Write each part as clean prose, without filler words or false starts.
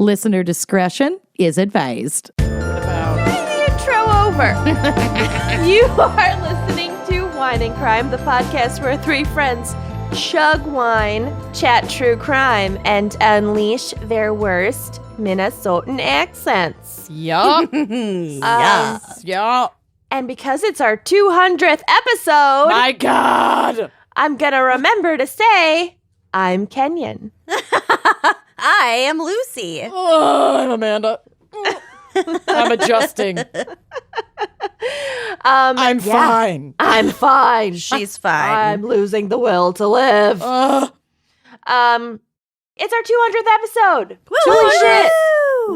Listener discretion is advised. Bring the intro over. You are listening to Wine and Crime, the podcast where three friends chug wine, chat true crime, and unleash their worst Minnesotan accents. Yup. Yup. And because it's our 200th episode, My God. I'm going to remember to say, I'm Kenyan. I am Lucy. Oh, I'm Amanda. I'm adjusting. I'm fine. I'm fine. She's fine. I'm losing the will to live. It's our 200th episode. Holy shit.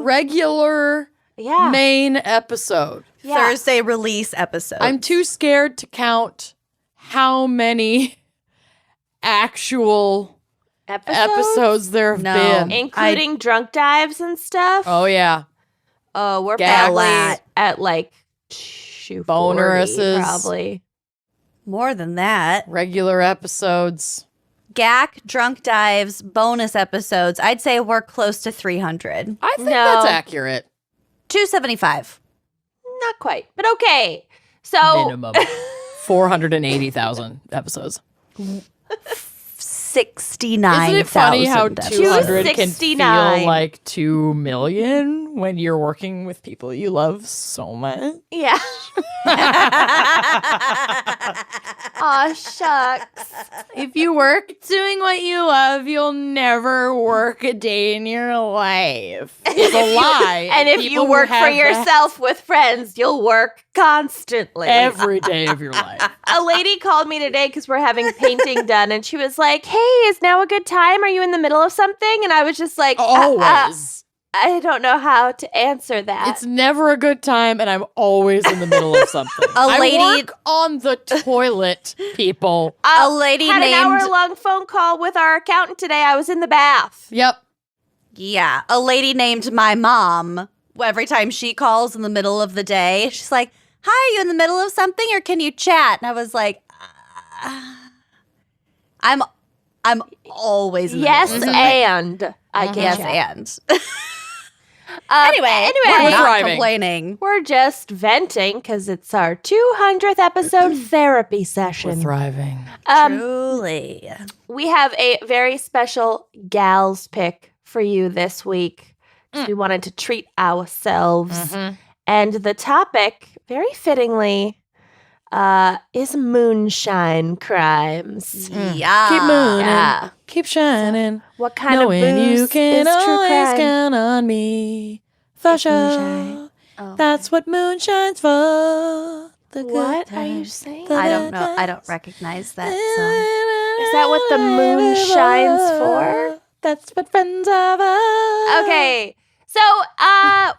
Regular Yeah. main episode. Yeah. Thursday release episode. I'm too scared to count how many actual episodes there have No. been. Including drunk dives and stuff. Oh, yeah. We're Gag probably at like 240, Boneruses. probably. More than that. Regular episodes. GAC, drunk dives, bonus episodes. I'd say we're close to 300. I think No. that's accurate. 275. Not quite, but okay. So Minimum. 480,000 episodes. 69,000. Isn't it funny how episodes. 200 can 269. feel like 2 million when you're working with people you love so much? yeah. Aw, shucks. If you work doing what you love, you'll never work a day in your life. It's a lie. And if you People who work for have that yourself with friends, you'll work constantly. every day of your life. A lady called me today because we're having painting done, and she was like, "Hey, is now a good time? Are you in the middle of something?" And I was just like, Always. I don't know how to answer that. It's never a good time, and I'm always in the middle of something. A lady- I work on the toilet, people. A lady had named... an hour-long phone call with our accountant today. I was in the bath. Yep. Yeah, a lady named my mom. Every time she calls in the middle of the day, she's like, "Hi, are you in the middle of something or can you chat?" And I was like, I'm always in the Yes, middle of something. and I can Yes, chat. and. Anyway, we're we're not thriving. complaining. We're just venting because it's our 200th episode therapy We're session. thriving. Truly. We have a very special gals pick for you this week. 'Cause we wanted to treat ourselves. And the topic, very fittingly, is moonshine crimes. Yeah. Keep mooning. Yeah. Keep shining. What kind Knowing of booze you can is true always crime? count on me. For sure. moonshine. Oh. That's what moonshine's for. The good What are you times. saying? The I don't good know. I times. don't recognize that song. Is that what the moon shines for? That's what friends are for. Okay. So,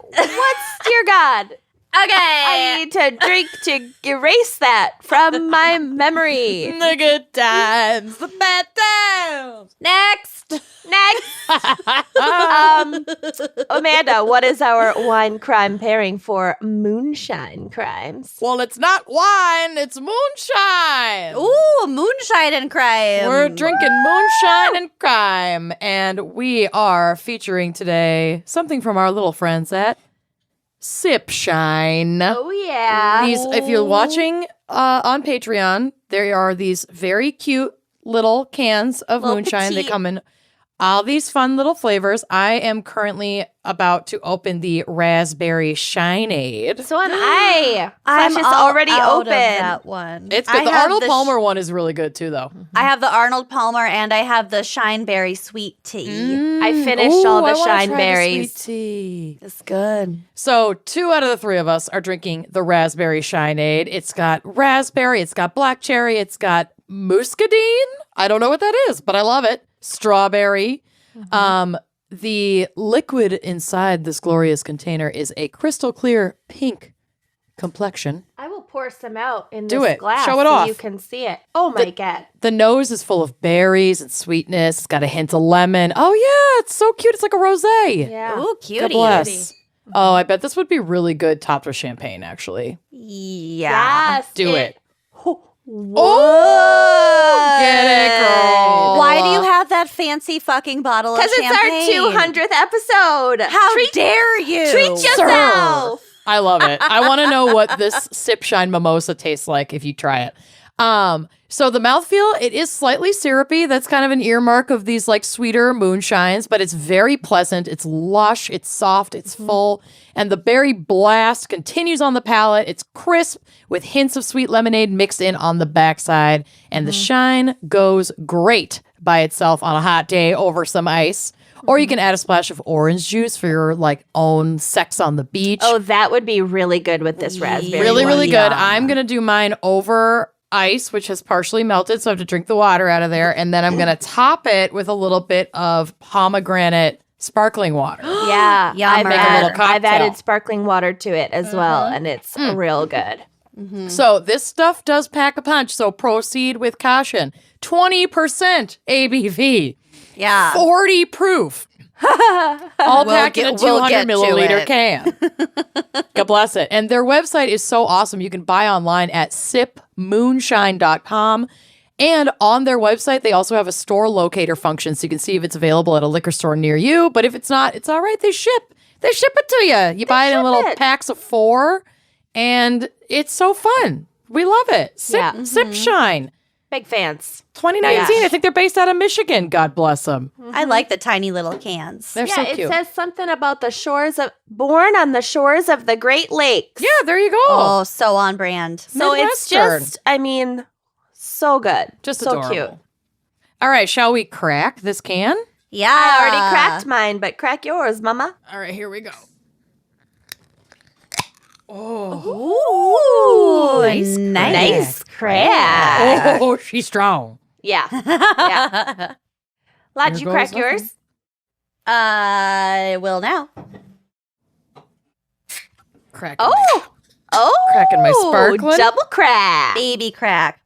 what's dear God? I Okay. need to drink to erase that from my memory. The good times, the bad times. Next. Amanda, what is our wine crime pairing for moonshine crimes? Well, it's not wine, it's moonshine. Ooh, moonshine and crime. We're drinking moonshine and crime, and we are featuring today something from our little friends at Sip Shine. Oh, yeah. These, if you're watching on Patreon, there are these very cute little cans of Little moonshine. They petite. come in all these fun little flavors. I am currently about to open the raspberry Shineade. So am I. I'm Slash, it's all already out open. of that one. It's I good. The have Arnold the Palmer one is really good too, though. I have the Arnold Palmer and I have the Shineberry sweet tea. I finished all the I wanna try shine berries. sweet tea. It's good. So 2 out of the 3 of us are drinking the raspberry Shineade. It's got raspberry, it's got black cherry, it's got muscadine. I don't know what that is, but I love it. Strawberry. The liquid inside this glorious container is a crystal clear pink complexion. I will pour some out in Do this it. glass Show it so off. you can see it. Oh my God. The nose is full of berries and sweetness. It's got a hint of lemon. Oh yeah, it's so cute. It's like a rosé. Yeah. Ooh, God cutie. bless. Oh, I bet this would be really good topped with champagne, actually. Yeah. Yes. Do it. Oh, get it, girl. Why do you have that fancy fucking bottle of Because champagne? it's our 200th episode. How dare you? Treat yourself. I love it. I want to know what this Sip Shine mimosa tastes like if you try it. So the mouthfeel, it is slightly syrupy. That's kind of an earmark of these like sweeter moonshines, but it's very pleasant. It's lush, it's soft, it's full, and the berry blast continues on the palate. It's crisp with hints of sweet lemonade mixed in on the backside, and the shine goes great by itself on a hot day over some ice. Or you can add a splash of orange juice for your like own sex on the beach. Oh, that would be really good with this raspberry. Really, one. really good. I'm going to do mine over ice, which has partially melted, so I have to drink the water out of there. And then I'm going to top it with a little bit of pomegranate sparkling water. Yeah. Yummer. Make a little cocktail. I've added sparkling water to it as well, and it's real good. So this stuff does pack a punch, so proceed with caution. 20% ABV. Yeah. 40 proof. All packed in a 200 milliliter can. God bless it. And their website is so awesome. You can buy online at sipmoonshine.com. And on their website, they also have a store locator function, so you can see if it's available at a liquor store near you. But if it's not, it's all right. They ship it to you. You buy it in little packs of 4, and it's so fun. We love it. Sip Shine. Big fans. 2019. I think they're based out of Michigan. God bless them. I like the tiny little cans. They're so it cute. says something about born on the shores of the Great Lakes. Yeah, there you go. Oh, so on brand. So it's Midwestern. just, I mean, so good. Just so adorable. cute. All right, shall we crack this can? Yeah. I already cracked mine, but crack yours, mama. All right, here we go. Ooh, nice crack. Oh, she's strong. Yeah. Yeah. Lad, did you crack goes yours? I will now. Cracking. Oh. Cracking my sparkling. Double crack. Baby crack.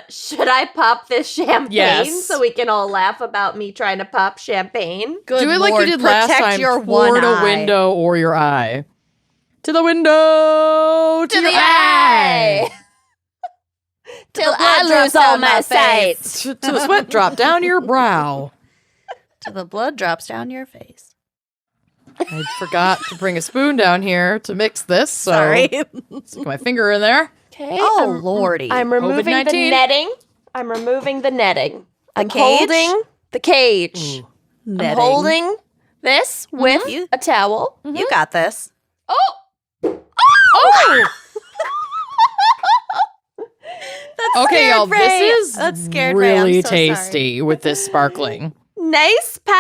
Should I pop this champagne Yes. so we can all laugh about me trying to pop champagne? Good Do it like Lord, you did last protect time. your Toward one a eye. window or your eye. To the window. To the your eye. Till I lose all my sight. To the sweat drop down your brow. Till the blood drops down your face. I forgot to bring a spoon down here to mix this. So Sorry. stick my finger in there. Okay. Oh, Lordy. I'm removing the COVID-19. netting. I'm removing the netting. I'm cage? holding the cage. I'm Netting. holding this with a towel. You got this. Oh! Oh! Okay, y'all, Ray. this is That scared Ray. really I'm so sorry. tasty with this sparkling. Nice pop.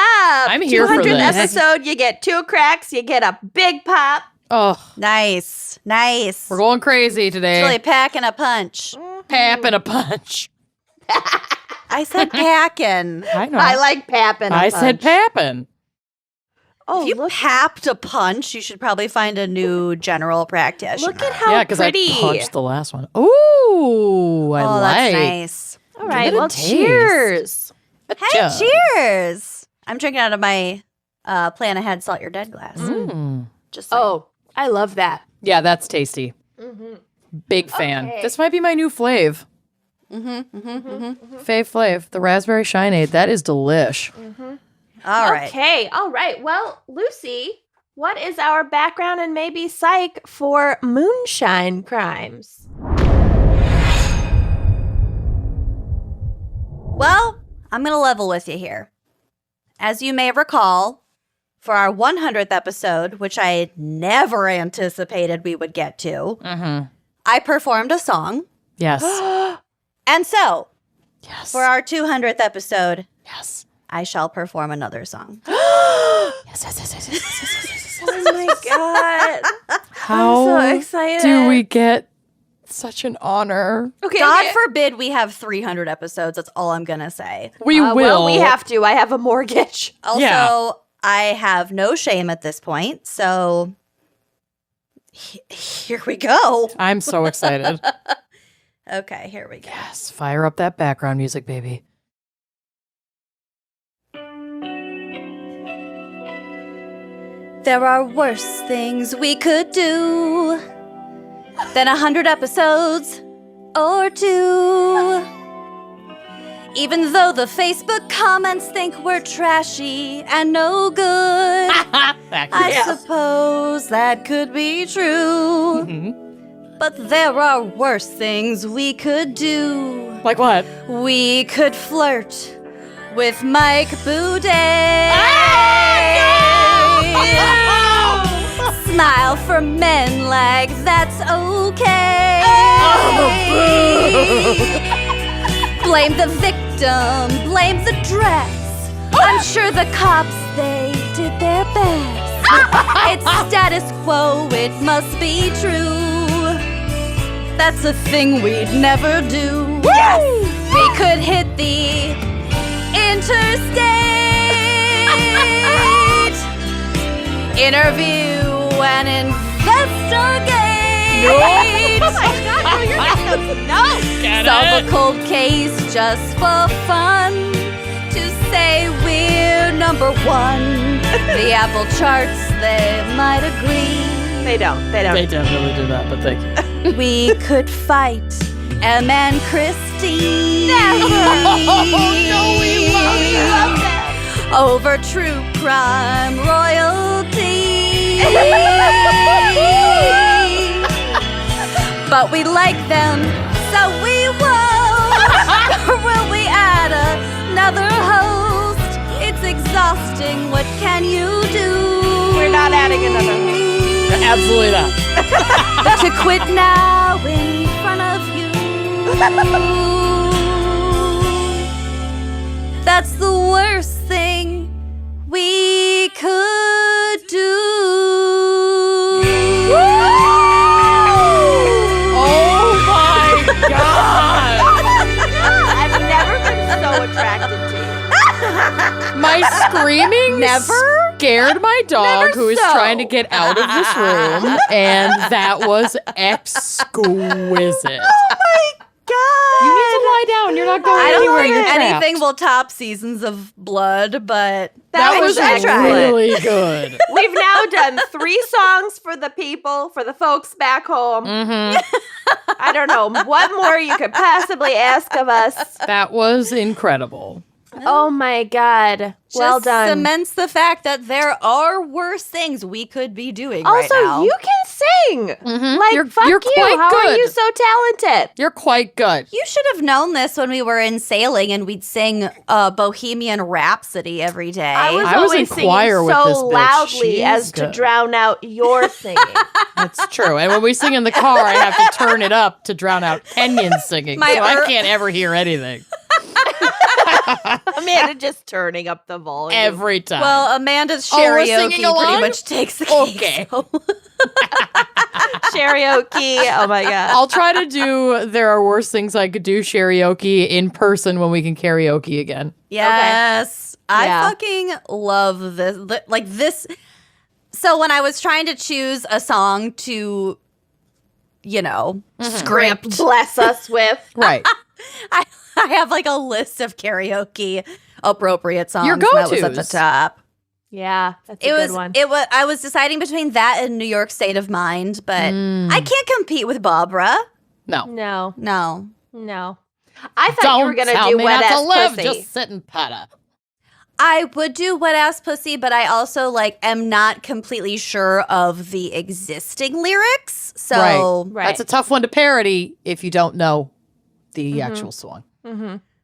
I'm here for 200th this. episode, you get 2 cracks, you get a big pop. Oh, Nice. Nice. we're going crazy today. It's really packing a punch. Pap and a punch. I said packing. I know. I like papping. I said papping. Oh, If you look, papped a punch, you should probably find a new general practitioner. look at how Yeah, because I pretty. punched the last one. Ooh, I Oh, like. that's nice. All right, Give it a well, taste. cheers. Hey, cheers. I'm drinking out of my plan ahead, salt your dead glass. Mm. Just saying. Oh, I love that. Yeah, that's tasty. Big fan. Okay. This might be my new fave. Fave. The raspberry shineade. That is delish. All right. Okay, all right. Well, Lucy, what is our background and maybe psych for Moonshine Crimes? Well, I'm going to level with you here. As you may recall, for our 100th episode, which I never anticipated we would get to, I performed a song. Yes. And so, Yes. for our 200th episode, Yes. I shall perform another song. Yes. Oh my god. How I'm so excited. do we get such an honor? Okay. God forbid we have 300 episodes. That's all I'm going to say. We will. Well, we have to. I have a mortgage. Also, Yeah. I have no shame at this point. So, here we go. I'm so excited. Okay, here we go. Yes. Fire up that background music, baby. There are worse things we could do then 100 episodes or 2. Even though the Facebook comments think we're trashy and no good, I suppose that could be true. But there are worse things we could do. Like what? We could flirt with Mike Boudet. Smile for men like that's okay. Blame the victim, blame the dress. I'm sure the cops, they did their best. It's status quo, it must be true. That's a thing we'd never do. Yes! We could hit the interstate. Interview and investigate. Oh my God, no, you're not Solve a cold case just for fun. To say we're number 1. The Apple charts, they might agree. They don't. They definitely do that, but thank you. We could fight Em and Christine. Never. No, we love that. Over true crime royalty. But we like them, so we won't. Or will we add another host? It's exhausting, what can you do? We're not adding another host. Absolutely not. To quit now in front of you. That's the worst thing we could do. Oh my God! I've never been so attracted to you. My screaming Never? scared my dog, Never who is so. trying to get out of this room, and that was exquisite. God. You need to lie down. You're not going I don't anywhere. think You're trapped. anything will top Seasons of Blood, but That was excellent. really good. We've now done 3 songs for the people, for the folks back home. I don't know what more you could possibly ask of us. That was incredible. Oh my God. Well just done. cements the fact that there are worse things we could be doing right Also, now. you can sing. Like, You're- fuck you're you. quite How are good. you so talented? You're quite good. You should have known this when we were in sailing and we'd sing Bohemian Rhapsody every day. I was I was in always singing choir with so this bitch. loudly She's as to good. drown out your singing. That's true. And when we sing in the car, I have to turn it up to drown out Kenyan singing. My So I can't ever hear anything. Amanda just turning up the volume. Every time. Well, Amanda's Oh, we're karaoke singing along? pretty much takes the Okay. cake. so- Karaoke. Oh my God. I'll try to do There Are Worse Things I Could Do karaoke in person when we can karaoke again. Yes. I Yeah. fucking love this. Like this. So when I was trying to choose a song to, script, Bless us with. Right. I have like a list of karaoke appropriate songs. Your and that was at the go-tos. top. Yeah, that's a It good was. one. It was. I was deciding between that and New York State of Mind, but I can't compete with Barbara. No. No, No. no. I thought Don't you were going to tell do me Wet not to Ass live. Pussy. Just sit and putter. I would do Wet Ass Pussy, but I also am not completely sure of the existing lyrics. So, Right. That's a tough one to parody if you don't know the actual song.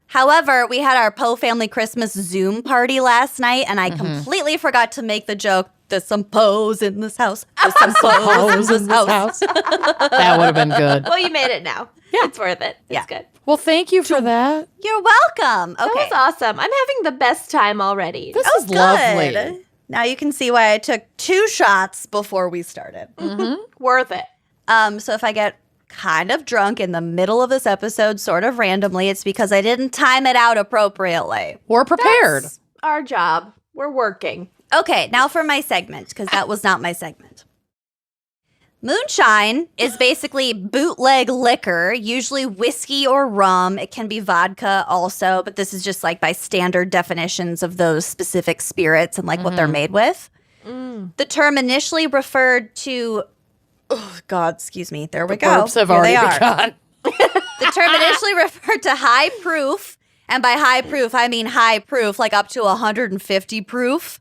however, we had our Poe family Christmas Zoom party last night, and I completely forgot to make the joke. There's some Poes in this house. There's some Poes in this house. That would have been good. Well, you made it now. Yeah. It's worth it. It's Yeah. good. Well, thank you for that. You're welcome. That Okay. was awesome. I'm having the best time already. This is Good. lovely. Now you can see why I took 2 shots before we started. Worth it. So if I get kind of drunk in the middle of this episode, sort of randomly, it's because I didn't time it out appropriately. We're prepared. That's our job. We're working. Okay, now for my segment, because that was not my segment. Moonshine is basically bootleg liquor, usually whiskey or rum. It can be vodka also, but this is just by standard definitions of those specific spirits and what they're made with. The term initially referred to Oh, God, excuse me. There we go. Burps have Here already they are. begun. The term initially referred to high proof, and by high proof, I mean high proof, like up to 150 proof.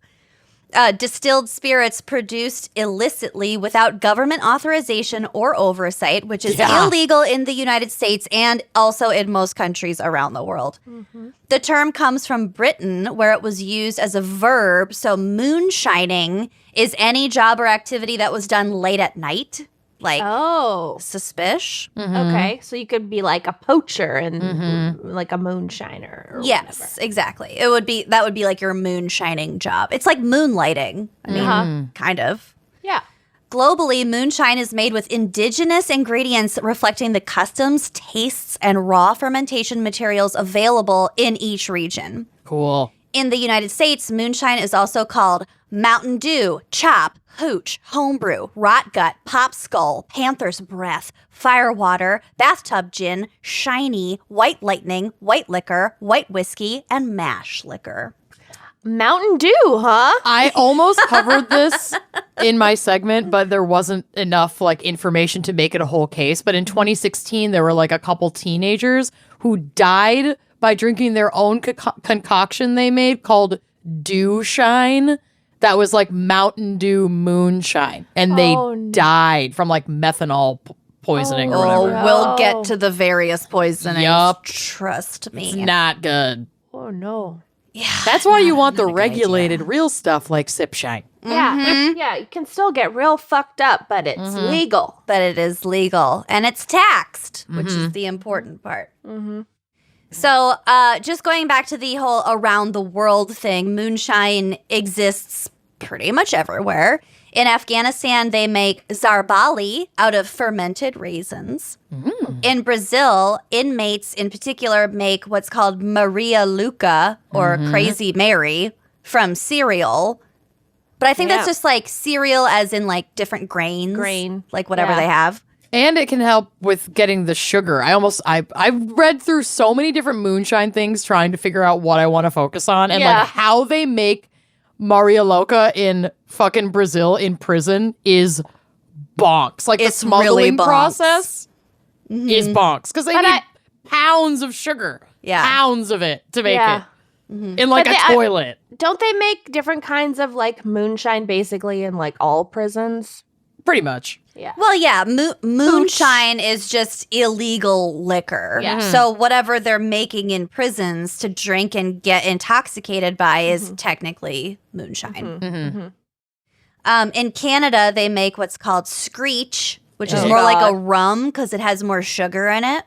Distilled spirits produced illicitly without government authorization or oversight, which is illegal in the United States and also in most countries around the world. Mm-hmm. The term comes from Britain, where it was used as a verb. So moonshining is any job or activity that was done late at night, like suspicious. Mm-hmm. Okay, so you could be like a poacher and like a moonshiner. Or yes, exactly. That would be like your moonshining job. It's like moonlighting. I mean, kind of. Yeah. Globally, moonshine is made with indigenous ingredients reflecting the customs, tastes, and raw fermentation materials available in each region. Cool. In the United States, moonshine is also called Mountain Dew, Chop, Hooch, Home-Brew, Rot Gut, Pop Skull, Panther's Breath, Firewater, Bathtub Gin, Shiney, White Lightning, White Liquor, White Whiskey, and Mash Liquor. Mountain Dew, huh? I almost covered this in my segment, but there wasn't enough like information to make it a whole case. But in 2016, there were like a couple teenagers who died by drinking their own concoction they made called Dew Shine. That was like Mountain Dew Moonshine. And they died from like methanol poisoning or whatever. Oh, we'll get to the various poisonings. Yup. Trust me. It's not good. Oh, no. Yeah, that's why you want the regulated real stuff like Sip Shine. Yeah, yeah, you can still get real fucked up, but it's legal. But it is legal. And it's taxed, which is the important part. So just going back to the whole around the world thing, moonshine exists pretty much everywhere. In Afghanistan, they make zarbali out of fermented raisins. In Brazil, inmates in particular make what's called Maria Luca or Crazy Mary from cereal. But I think that's just like cereal as in like different grains. Like whatever they have. And it can help with getting the sugar. I've read through so many different moonshine things trying to figure out what I want to focus on. And like how they make Maria Loca in fucking Brazil in prison is bonks. Like the smuggling process is bonks. Because they need pounds of sugar. Pounds of it to make it. In like a toilet. Don't they make different kinds of like moonshine basically in like all prisons? Pretty much. Yeah. Well, yeah, moonshine is just illegal liquor. Yeah. So whatever they're making in prisons to drink and get intoxicated by is technically moonshine. In Canada, they make what's called screech, which is more like a rum because it has more sugar in it.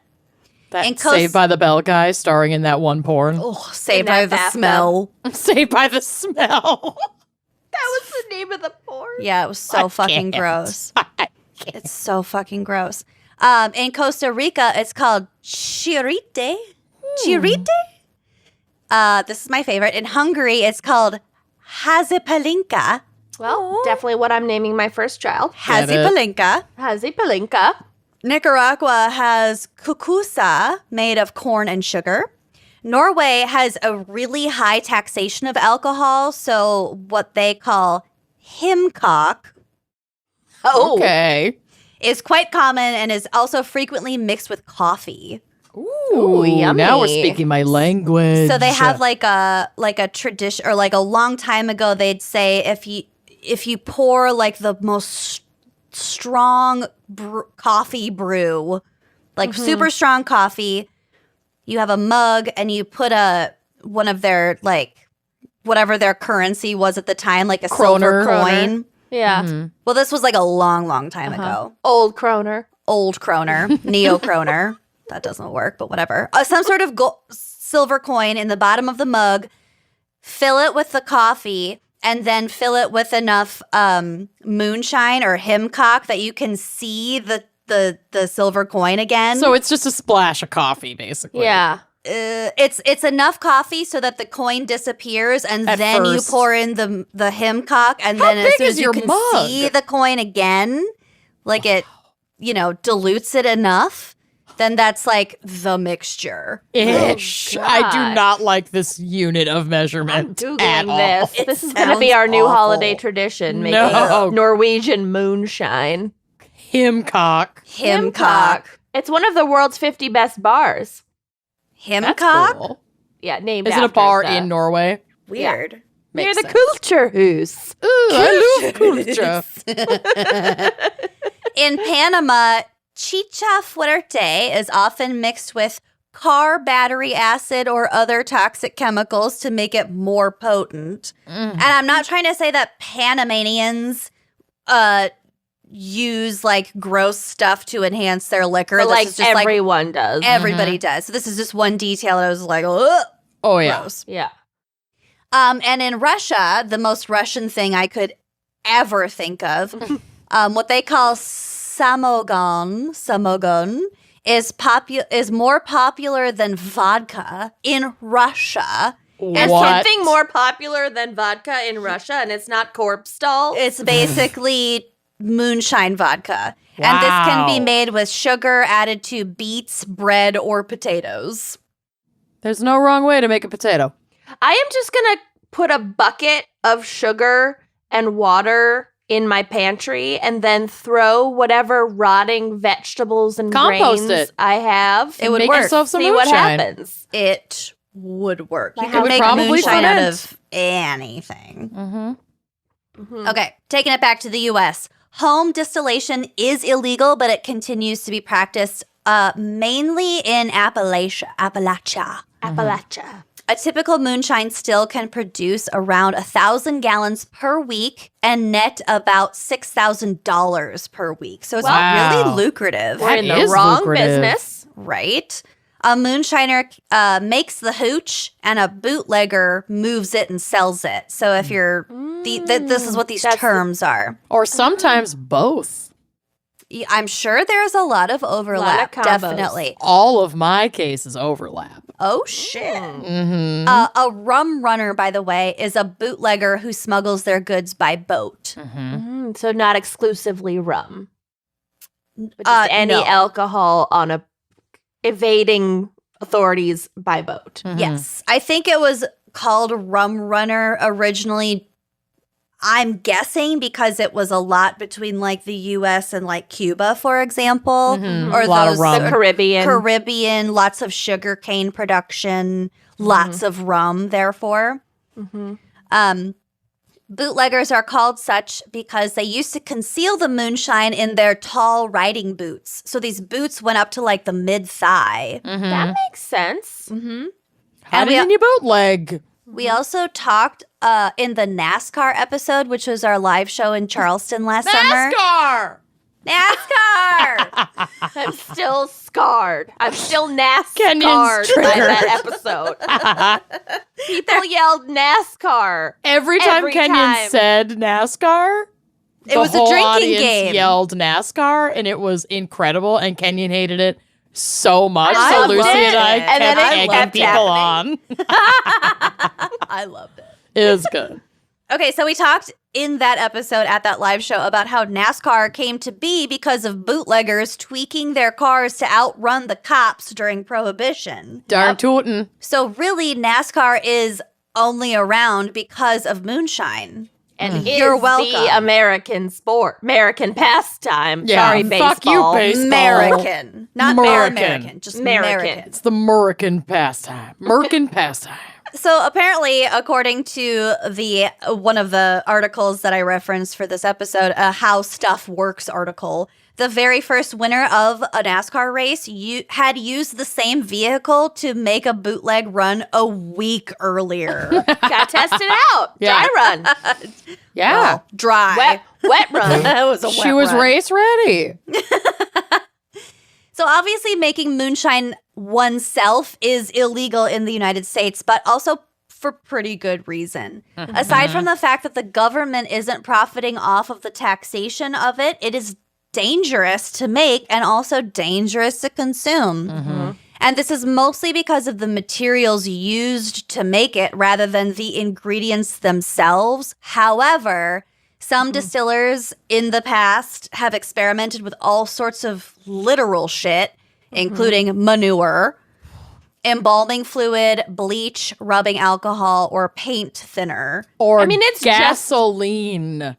That Saved by the Bell guy starring in that one porn. Oh, Saved by the Smell. Saved by the Smell. That was the name of the porn. Yeah, it was so fucking gross. It's so fucking gross. In Costa Rica, it's called chirite. Chirite? This is my favorite. In Hungary, it's called hazipalinka. Well, definitely what I'm naming my first child. Hazipalinka. Hazipalinka. Nicaragua has kukusa, made of corn and sugar. Norway has a really high taxation of alcohol, so what they call himcock is quite common and is also frequently mixed with coffee. Ooh, yummy. Now we're speaking my language. So they have like a tradition, or like a long time ago, they'd say if you pour like the most strong coffee brew, like super strong coffee, you have a mug and you put one of their like whatever their currency was at the time, like a silver coin. Yeah. Well, this was like a long time ago. Old kroner. Neo kroner. That doesn't work, but whatever. Some sort of silver coin in the bottom of the mug. Fill it with the coffee, and then fill it with enough moonshine or himcock that you can see the silver coin again. So it's just a splash of coffee, basically. Yeah. It's enough coffee so that the coin disappears, and then you pour in the himcock, and then as soon as you can see the coin again, like it, dilutes it enough, then that's like the mixture. Ish. I do not like this unit of measurement. I'm at Googling this. all. This is going to be our new holiday tradition, making Norwegian moonshine. Himcock. Himcock. It's one of the world's 50 best bars. That's Himcock? cool. Yeah, named Is it after a bar the- in Norway? Weird. Near Makes the sense. Culture House. Ooh, I love culture. In Panama, chicha fuerte is often mixed with car battery acid or other toxic chemicals to make it more potent. And I'm not trying to say that Panamanians use like gross stuff to enhance their liquor. But This like is just everyone does. everybody does. So this is just one detail that I was like, ugh, Oh, yeah. gross. Yeah. And in Russia, the most Russian thing I could ever think of, what they call samogon is more popular than vodka in Russia. Is What? something more popular than vodka in Russia, and it's not corpse stall? It's basically moonshine vodka. And this can be Wow. made with sugar added to beets, bread, or potatoes. There's no wrong way to make a potato. I am just going to put a bucket of sugar and water in my pantry and then throw whatever rotting vegetables and Compost grains it. I have. It would Make work. yourself some See what moonshine. happens. It would work. You It can would make probably moonshine out ferment. of anything. Mm-hmm. Okay, taking it back to the U.S. Home distillation is illegal, but it continues to be practiced mainly in Appalachia. Appalachia. A typical moonshine still can produce around 1,000 gallons per week and net about $6,000 per week. So it's Wow. really lucrative, We're in the is wrong lucrative. business. right? A moonshiner makes the hooch and a bootlegger moves it and sells it. So if you're, this is what these That's the- terms are. Or sometimes both. I'm sure there's a lot of overlap, combos. definitely. All of my cases overlap. Oh, shit. Mm-hmm. A rum runner, by the way, is a bootlegger who smuggles their goods by boat. So not exclusively rum. But just any no. alcohol on a evading authorities by boat. Yes. I think it was called rum runner originally. I'm guessing because it was a lot between like the US and like Cuba, for example. Mhm. Or A lot of those rum. The Caribbean. Caribbean, lots of sugarcane production, lots of rum, therefore. Bootleggers are called such because they used to conceal the moonshine in their tall riding boots. So these boots went up to like the mid-thigh. That makes sense. How did you bootleg? We also talked in the NASCAR episode, which was our live show in Charleston last summer. NASCAR! NASCAR! I'm still scarred. I'm still NASCAR Kenyon's by triggered. that episode. People yelled NASCAR. Every time Every Kenyon time. said NASCAR, It the was a whole drinking audience game. yelled NASCAR, and it was incredible, and Kenyon hated it so much. I So loved Lucy it. and I And then kept it egging kept people on. I loved it. It was good. Okay, so we talked in that episode at that live show about how NASCAR came to be because of bootleggers tweaking their cars to outrun the cops during Prohibition. Darn tootin'. So really, NASCAR is only around because of moonshine. And You're is welcome. the American sport, American pastime. Yeah, Sorry, fuck you, baseball. baseball. American. Not American. American, just American. American. It's the Merkin pastime. Merkin pastime. So apparently, according to the one of the articles that I referenced for this episode, a How Stuff Works article, the very first winner of a NASCAR race had used the same vehicle to make a bootleg run a week earlier. Got tested out. Yeah. Dry run. Yeah. Well, dry. Wet run. It was a wet She was run. race ready. So obviously making moonshine oneself is illegal in the United States, but also for pretty good reason. Aside from the fact that the government isn't profiting off of the taxation of it, it is dangerous to make and also dangerous to consume. And this is mostly because of the materials used to make it rather than the ingredients themselves. However, some distillers in the past have experimented with all sorts of literal shit, including manure, embalming fluid, bleach, rubbing alcohol, or paint thinner. Or I mean, it's just- gasoline.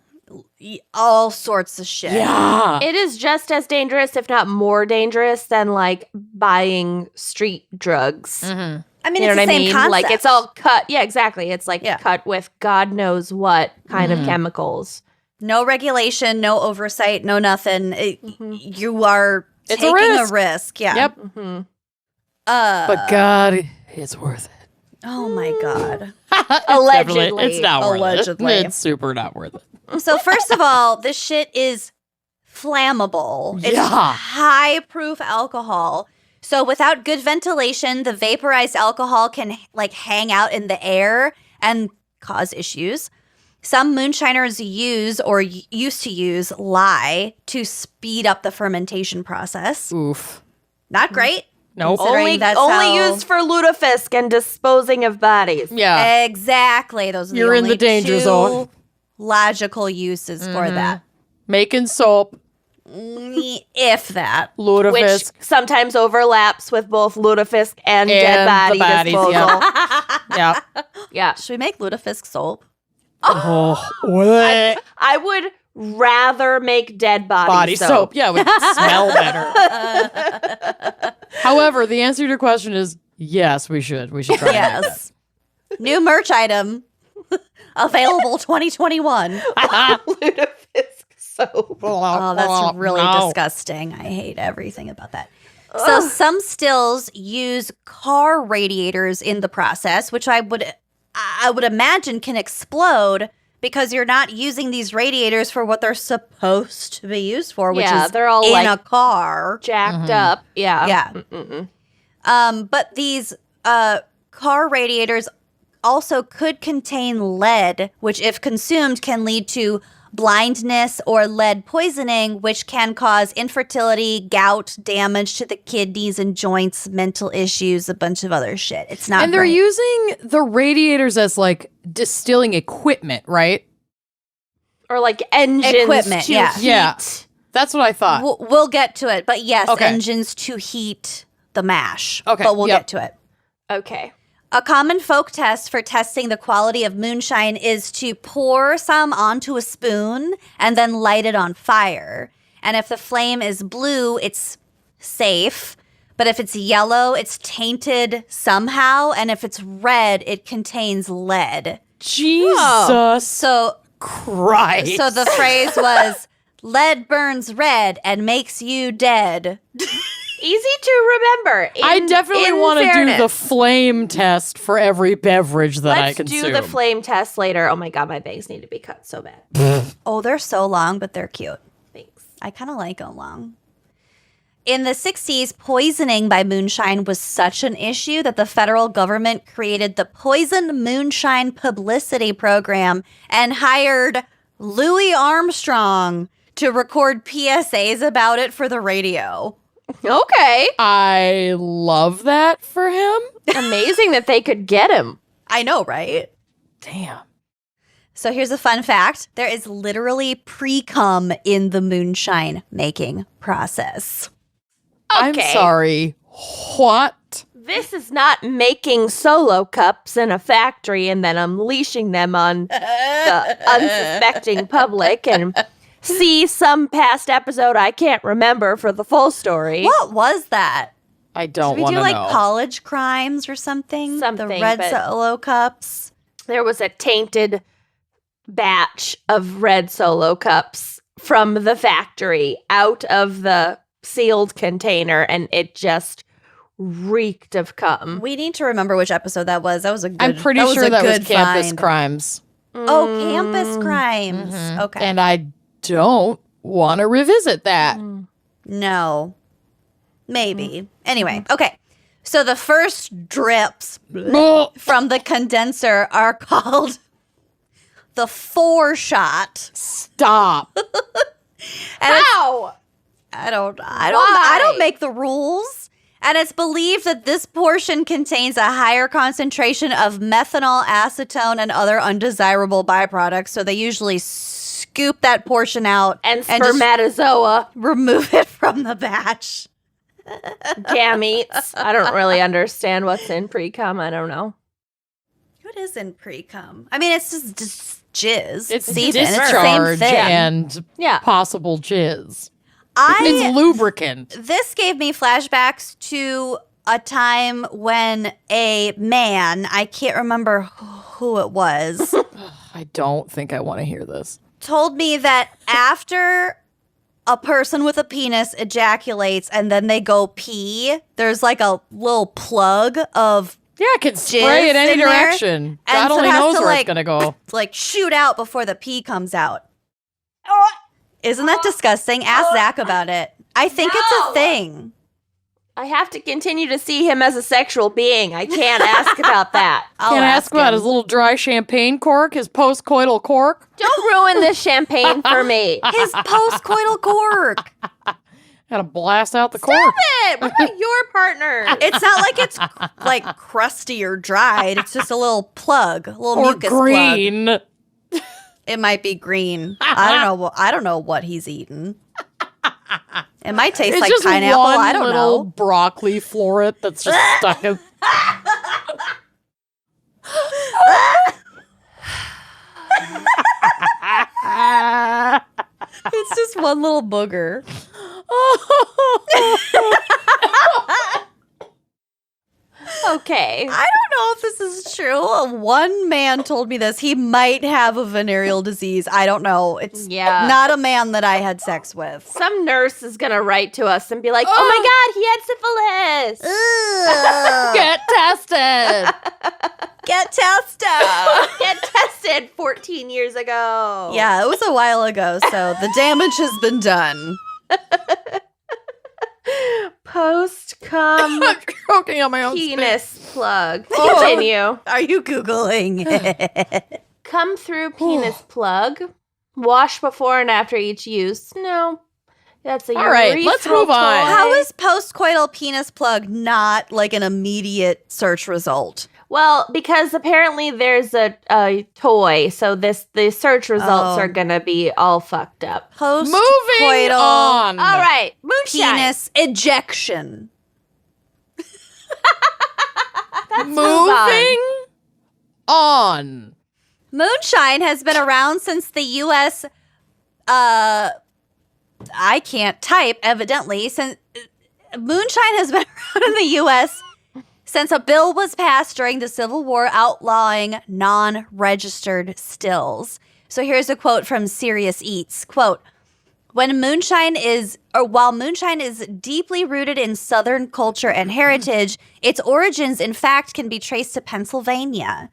all sorts of shit. Yeah. It is just as dangerous, if not more dangerous, than like buying street drugs. Mm-hmm. I mean, You know it's what the I same mean? concept. Like it's all cut. Yeah, exactly. It's like Yeah. cut with God knows what kind of chemicals. No regulation, no oversight, no nothing. You are It's a taking a risk. risk. Yeah. Yep. Mm-hmm. But God, it's worth it. Oh my God. Allegedly. It's not worth Allegedly. it. It's super not worth it. So first of all, this shit is flammable. It's Yeah. high proof alcohol. So without good ventilation, the vaporized alcohol can like hang out in the air and cause issues. Some moonshiners use or used to use lye to speed up the fermentation process. Oof. Not great. Nope. Considering that's Only how- used for lutefisk and disposing of bodies. Yeah. Exactly. Those are You're the in the only danger two zone. logical uses for that. Making soap, If that. Which lutefisk. sometimes overlaps with both lutefisk and dead And body the bodies, disposal. Yeah. Yeah. Should we make lutefisk soap? Oh, bleh. I would rather make dead Body soap. Yeah, it would smell better. However, the answer to your question is yes, we should. We should try. Yes. New merch item. Available 2021. Lutefisk soap. Oh, that's really disgusting. I hate everything about that. So some stills use car radiators in the process, which I would imagine can explode because you're not using these radiators for what they're supposed to be used for, which Yeah, is they're all in like a car. jacked up. Yeah. Yeah. But these car radiators also could contain lead, which if consumed can lead to blindness or lead poisoning, which can cause infertility, gout, damage to the kidneys and joints, mental issues, a bunch of other shit. It's not And they're great. using the radiators as like distilling equipment, right? Or like engines Equipment, to yeah. heat. Yeah. That's what I thought. We'll get to it. But yes, Okay. engines to heat the mash. Okay, But we'll yep. get to it. Okay. A common folk test for testing the quality of moonshine is to pour some onto a spoon and then light it on fire. And if the flame is blue, it's safe. But if it's yellow, it's tainted somehow. And if it's red, it contains lead. Jesus So, Christ. so the phrase was, lead burns red and makes you dead. Easy to remember. I definitely want to do the fairness. flame test for every beverage that I Let's consume. do the flame test later. Oh my god, my bangs need to be cut so bad. Oh, they're so long, but they're cute. Thanks. I kind of like them long. In the 60s, poisoning by moonshine was such an issue that the federal government created the Poison Moonshine Publicity Program and hired Louis Armstrong to record PSAs about it for the radio. Okay. I love that for him. Amazing that they could get him. I know, right? Damn. So here's a fun fact. There is literally pre-cum in the moonshine making process. I'm Okay. sorry. What? This is not making solo cups in a factory and then unleashing them on the unsuspecting public and see some past episode I can't remember for the full story. What was that? I don't Did we want do to like know. college crimes or something? Something, The red but- Solo cups. There was a tainted batch of red solo cups from the factory out of the sealed container and it just reeked of cum. We need to remember which episode that was. That was a good. I'm pretty sure a that was good Campus find. Crimes. Oh, campus crimes. Okay. And I don't want to revisit that. No. Maybe. Anyway, okay. So the first drips from the condenser are called the 4-shot. Stop. And it's- Ow! I don't Why? make the rules. And it's believed that this portion contains a higher concentration of methanol, acetone, and other undesirable byproducts. So they usually scoop that portion out And just spermatozoa, remove it from the batch. gametes. I don't really understand what's in pre-cum. I don't know. What is in pre-cum? I mean, it's just jizz. It's semen. It's the discharge same thing. and Yeah. possible jizz. It's lubricant. This gave me flashbacks to a time when a man, I can't remember who it was, I don't think I want to hear this. told me that after a person with a penis ejaculates and then they go pee, there's like a little plug of Yeah, it can spray in any in there, direction. and God so it only has knows to, where like- it's going to go. like shoot out before the pee comes out. Isn't that disgusting? Ask Zach about it. I think it's a thing. I have to continue to see him as a sexual being. I can't ask about that. I'll Can't ask about him. his little dry champagne cork, his post-coital cork. Don't ruin this champagne for me. His post-coital cork. Gotta blast out the cork. Stop it! What about your partner? It's not like it's like crusty or dried. It's just a little plug, a little Or mucus plug. green. It might be green. I don't know what he's eating. It might taste It's like just pineapple. one I don't little know. broccoli floret that's just stuck in. It's just one little booger. Okay. I don't know if this is true. One man told me this. He might have a venereal disease. I don't know. It's Yeah. not a man that I had sex with. Some nurse is gonna write to us and be like, "Oh my God, he had syphilis. Get tested. Get tested. Get tested 14 years ago." Yeah, it was a while ago, so the damage has been done. Post-cum I'm choking on my own spit. penis plug. Continue. Are you Googling it? Come through penis plug. Wash before and after each use. No. That's a All right, let's move on. toy. How is postcoital penis plug not like an immediate search result? Well, because apparently there's a toy, so the search results Oh. are gonna be all fucked up. Moving Postcoital on. All right, moonshine. penis ejection. Moving on. Moonshine has been around since the U.S. I can't type, evidently. Since moonshine has been around in the U.S. since a bill was passed during the Civil War outlawing non-registered stills. So here's a quote from Serious Eats. Quote, while moonshine is deeply rooted in Southern culture and heritage, its origins, in fact, can be traced to Pennsylvania.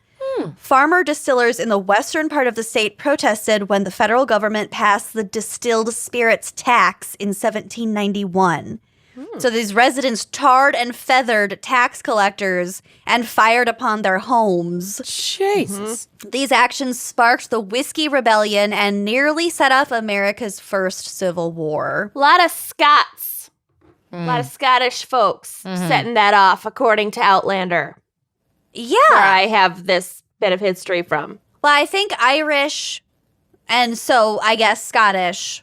Farmer distillers in the western part of the state protested when the federal government passed the distilled spirits tax in 1791. So these residents tarred and feathered tax collectors and fired upon their homes. Jesus. These actions sparked the Whiskey Rebellion and nearly set off America's first Civil War. A lot of Scots. A lot of Scottish folks setting that off, according to Outlander, where Yeah. I have this bit of history from. Well, I think Irish and so I guess Scottish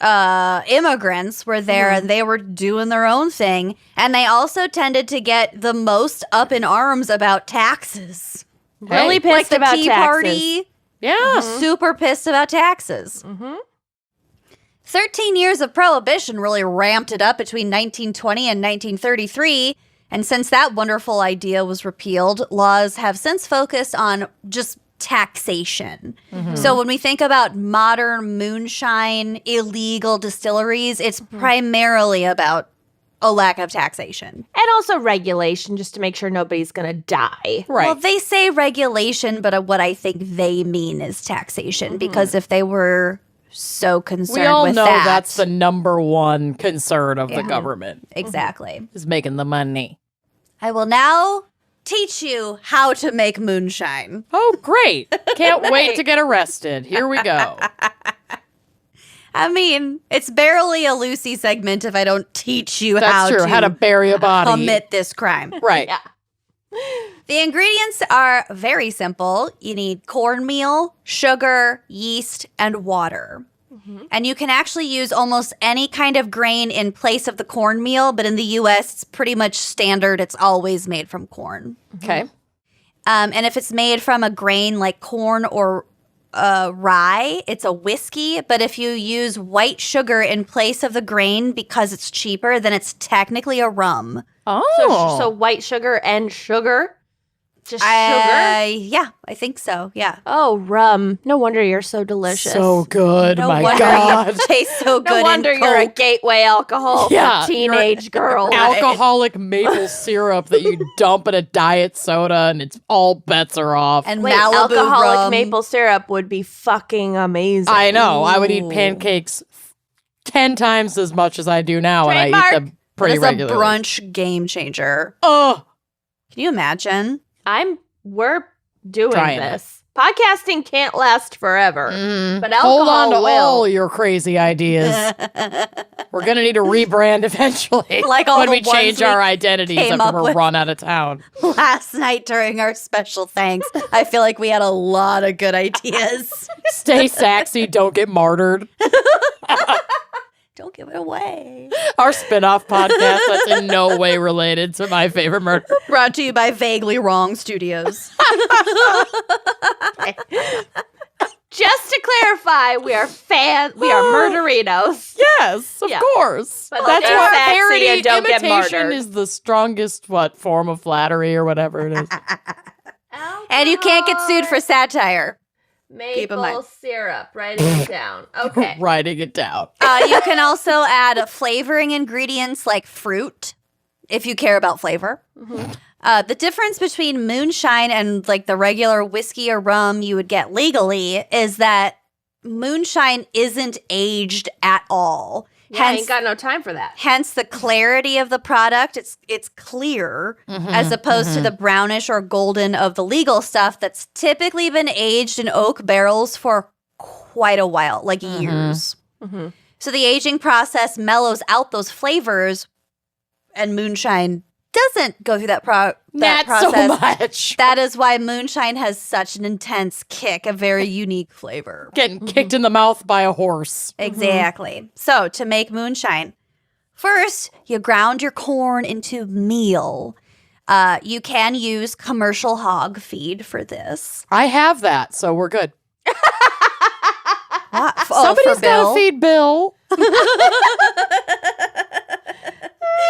immigrants were there and they were doing their own thing. And they also tended to get the most up in arms about taxes. Really Hey, pissed Like the about Tea taxes. Party, Yeah. super pissed about taxes. 13 years of prohibition really ramped it up between 1920 and 1933. And since that wonderful idea was repealed, laws have since focused on just taxation. So when we think about modern moonshine, illegal distilleries, it's primarily about a lack of taxation. And also regulation, just to make sure nobody's going to die. Right. Well, they say regulation, but what I think they mean is taxation. Because if they were so concerned we all with know that, that's the number one concern of the Yeah. government exactly. is making the money. I will now teach you how to make moonshine. Oh, great. Can't wait to get arrested. Here we go. I mean, it's barely a Lucy segment if I don't teach you That's true. How to bury a body. commit this crime. Right. Yeah. The ingredients are very simple. You need cornmeal, sugar, yeast, and water. And you can actually use almost any kind of grain in place of the cornmeal, but in the U.S., it's pretty much standard. It's always made from corn. Okay. And if it's made from a grain like corn or rye. It's a whiskey, but if you use white sugar in place of the grain because it's cheaper, then it's technically a rum. Oh. So white sugar and sugar? Just sugar? Yeah, I think so. Yeah. Oh, rum. No wonder you're so delicious. So good. No My wonder God. you taste so good. No wonder in you're a Coke. gateway alcohol Yeah, for teenage girls. Alcoholic maple syrup that you dump in a diet soda and it's all bets are off. And Wait, Malibu alcoholic rum. maple syrup would be fucking amazing. I know. I would eat Ooh. pancakes 10 times as much as I do now, and I eat Trademark. them pretty That is regularly. a brunch game changer. Oh, Can you imagine? We're doing Trying this. Podcasting can't last forever, but hold on to alcohol will. all your crazy ideas. We're gonna need a rebrand eventually. Like all when the we ones change we our identities came after up we're with. run out of town. Last night during our special thanks, I feel like we had a lot of good ideas. Stay saxy, don't get martyred. Don't give it away. Our spin-off podcast that's in no way related to My Favorite Murder. Brought to you by Vaguely Wrong Studios. Just to clarify, we are murderinos. Yes, of Yeah. course. But That's stay why saxy parody and don't get imitation martyred. is the strongest form of flattery or whatever it is. And you can't get sued for satire. Keep in Maple mind. syrup. Writing it down. Okay. Writing it down. You can also add flavoring ingredients like fruit, if you care about flavor. The difference between moonshine and like the regular whiskey or rum you would get legally is that moonshine isn't aged at all. Yeah, I ain't got no time for that. Hence the clarity of the product. It's clear as opposed to the brownish or golden of the legal stuff that's typically been aged in oak barrels for quite a while, like years. So the aging process mellows out those flavors, and moonshine doesn't go through that Not process. so much. That is why moonshine has such an intense kick, a very unique flavor. Getting kicked in the mouth by a horse. Exactly. So to make moonshine, first you ground your corn into meal. You can use commercial hog feed for this. I have that, so we're good. Somebody's Somebody's got to feed Bill.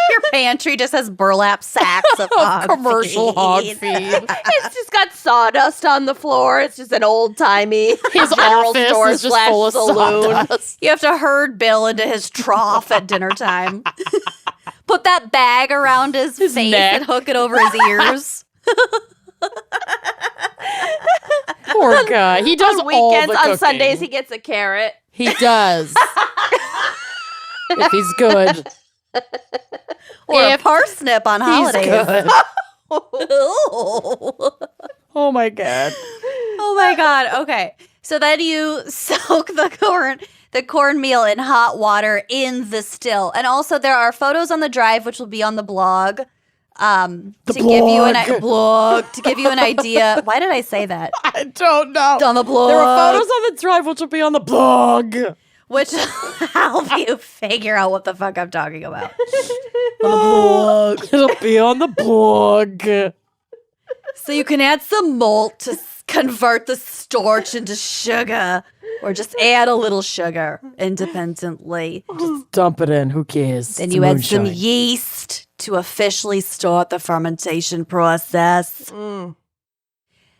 Your pantry just has burlap sacks of hog Commercial feed. hog feed. It's just got sawdust on the floor. It's just an old timey His general office store is just slash full of saloon. sawdust. You have to herd Bill into his trough at dinner time. Put that bag around his face neck. and hook it over his ears. Poor guy. He does On all weekends, the on cooking. Sundays, he gets a carrot. He does. If he's good. Or If a parsnip on He's holidays. good. Oh Oh my God. my God. Okay. So then you soak the cornmeal in hot water in the still. And also there are photos on the drive, which will be on the blog. To give you an idea. Why did I say that? I don't know. On the blog. There are photos on the drive, which will be on the blog. Which will help you figure out what the fuck I'm talking about. On the blog. It'll be on the blog. So you can add some malt to convert the starch into sugar, or just add a little sugar independently. Just dump it in. Who cares? Then It's you add some moonshine. yeast to officially start the fermentation process. So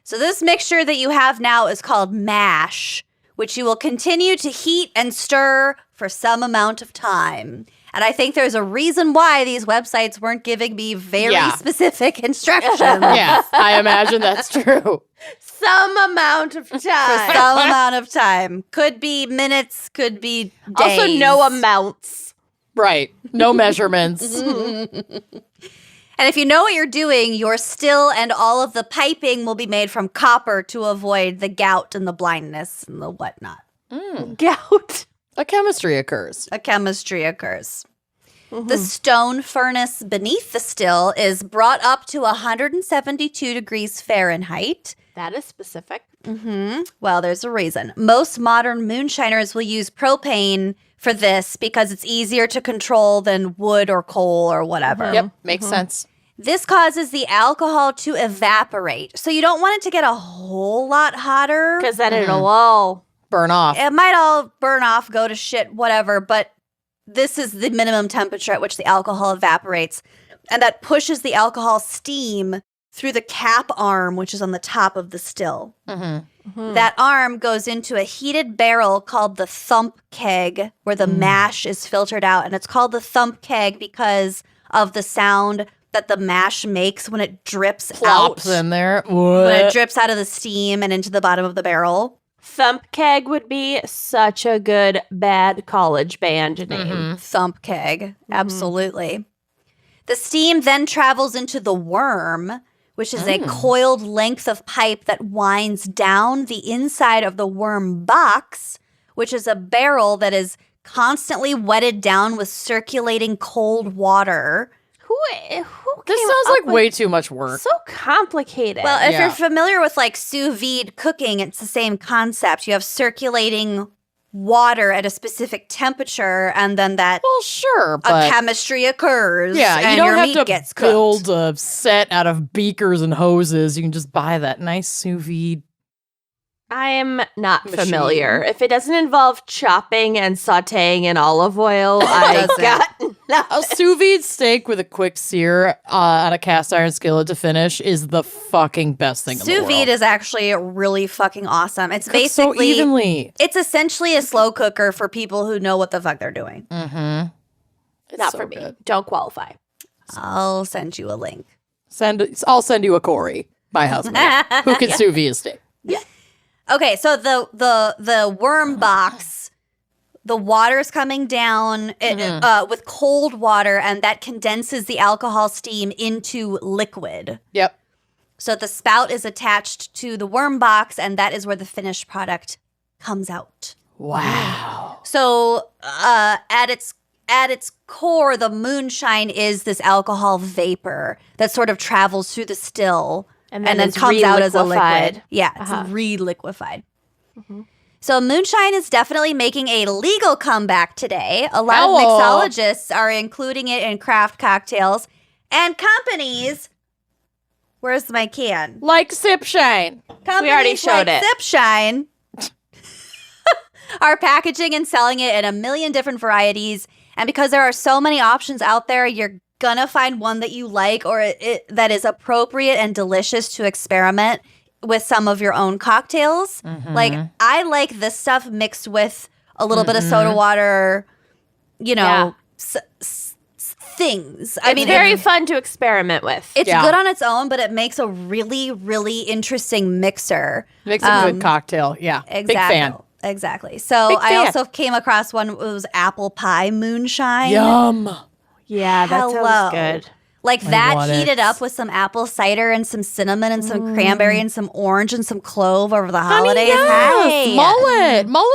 this mixture that you have now is called mash, which you will continue to heat and stir for some amount of time. And I think there's a reason why these websites weren't giving me very Yeah. specific instructions. Yeah, I imagine that's true. Some amount of time. Some amount of time. Could be minutes, could be days. Also, no amounts. Right. No measurements. And if you know what you're doing, your still and all of the piping will be made from copper to avoid the gout and the blindness and the whatnot. Gout. A chemistry occurs. A chemistry occurs. The stone furnace beneath the still is brought up to 172 degrees Fahrenheit. That is specific. Well, there's a reason. Most modern moonshiners will use propane for this because it's easier to control than wood or coal or whatever. Yep, makes sense. This causes the alcohol to evaporate. So you don't want it to get a whole lot hotter. Because then it'll all... Burn off. It might all burn off, go to shit, whatever, but this is the minimum temperature at which the alcohol evaporates. And that pushes the alcohol steam through the cap arm, which is on the top of the still. That arm goes into a heated barrel called the thump keg, where the mash is filtered out. And it's called the thump keg because of the sound that the mash makes when it drips Plops out. in there. When it drips out of the steam and into the bottom of the barrel. Thump Keg would be such a good bad college band name. Thump keg, absolutely. The steam then travels into the worm, which is a coiled length of pipe that winds down the inside of the worm box, which is a barrel that is constantly wetted down with circulating cold water. Who This came sounds up like with way too much work. so complicated? Well, if Yeah. you're familiar with like sous vide cooking, it's the same concept. You have circulating water at a specific temperature, and then that Well, sure, a but chemistry occurs. yeah, and you don't your have meat to gets cooked. build a set out of beakers and hoses. You can just buy that nice sous vide. I am not Machine. familiar. If it doesn't involve chopping and sauteing in olive oil, I doesn't. got A nothing. sous vide steak with a quick sear on a cast iron skillet to finish is the fucking best thing in the Sous world. vide is actually really fucking awesome. It's Cooks so basically evenly. it's essentially a slow cooker for people who know what the fuck they're doing. Mm-hmm. Not for me. Don't qualify. I'll send you a link. I'll send you a Corey, my husband, who can sous vide a steak. Okay, so the worm box, the water's coming down with cold water, and that condenses the alcohol steam into liquid. Yep. So the spout is attached to the worm box, and that is where the finished product comes out. Wow. So at its core, the moonshine is this alcohol vapor that sort of travels through the still and then it's comes out as a reliquefied. liquid. Yeah, it's re-liquefied. So moonshine is definitely making a legal comeback today. A lot of mixologists are including it in craft cocktails, and companies. Where's my can? Like Sip Shine. Companies already showed like it. Sipshine are packaging and selling it in a million different varieties. And because there are so many options out there, you're gonna find one that you like or that is appropriate and delicious to experiment with some of your own cocktails. Like, I like this stuff mixed with a little bit of soda water, you know, things. I mean, very fun to experiment with. it's Yeah. good on its own, but it makes a really, really interesting mixer. Makes a good cocktail. Yeah. Exactly. Big fan. Exactly. So Big I fan. also came across one. It was apple pie moonshine. Yum. Yeah, that Hello. sounds good. Like I that want heated it. up with some apple cider and some cinnamon and some cranberry and some orange and some clove over the holidays. Yes. Hey. Mull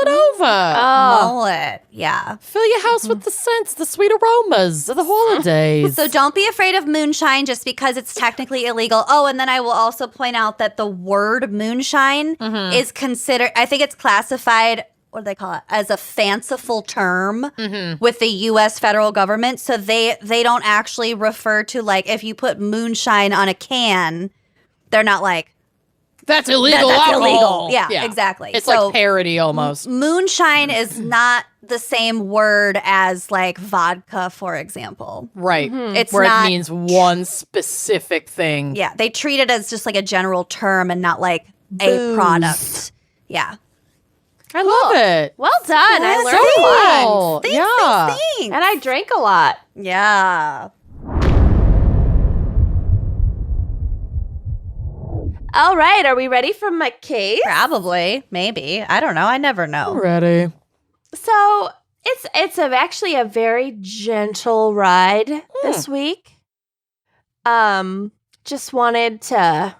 it over. Mullet. Yeah. Fill your house with the scents, the sweet aromas of the holidays. So don't be afraid of moonshine just because it's technically illegal. Oh, and then I will also point out that the word moonshine is considered, I think it's classified, what do they call it, as a fanciful term with the U.S. federal government. So they don't actually refer to, like, if you put moonshine on a can, they're not like, that's illegal that's alcohol. illegal. Yeah, exactly. It's So- like parody almost. moonshine is not the same word as, like, vodka, for example. Right. It's Where not, it means one specific thing. yeah, they treat it as just like a general term and not like a Booze. product. Yeah. I love it. Well done. I Yes, learned a lot. Cool. Thanks, Yeah. thanks. And I drank a lot. Yeah. All right, are we ready for my case? Probably. Maybe. I don't know. I never know. Ready. So it's actually a very gentle ride this week. Just wanted to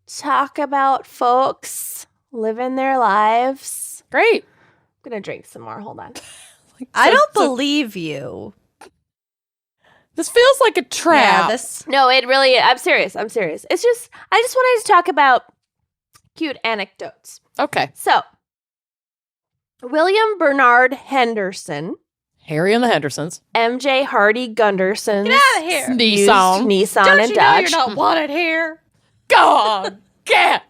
talk about folks living their lives. Great. I'm gonna drink some more. Hold on. I don't believe you. This feels like a trap. Yeah, this. No, it really. I'm serious. I just wanted to talk about cute anecdotes. Okay. So, William Bernard Henderson Harry and the Hendersons. MJ Hardy Gundersons. Get out of here. Nissan. Nissan Don't and you know Dodge. you're not wanted here? Go on. Get.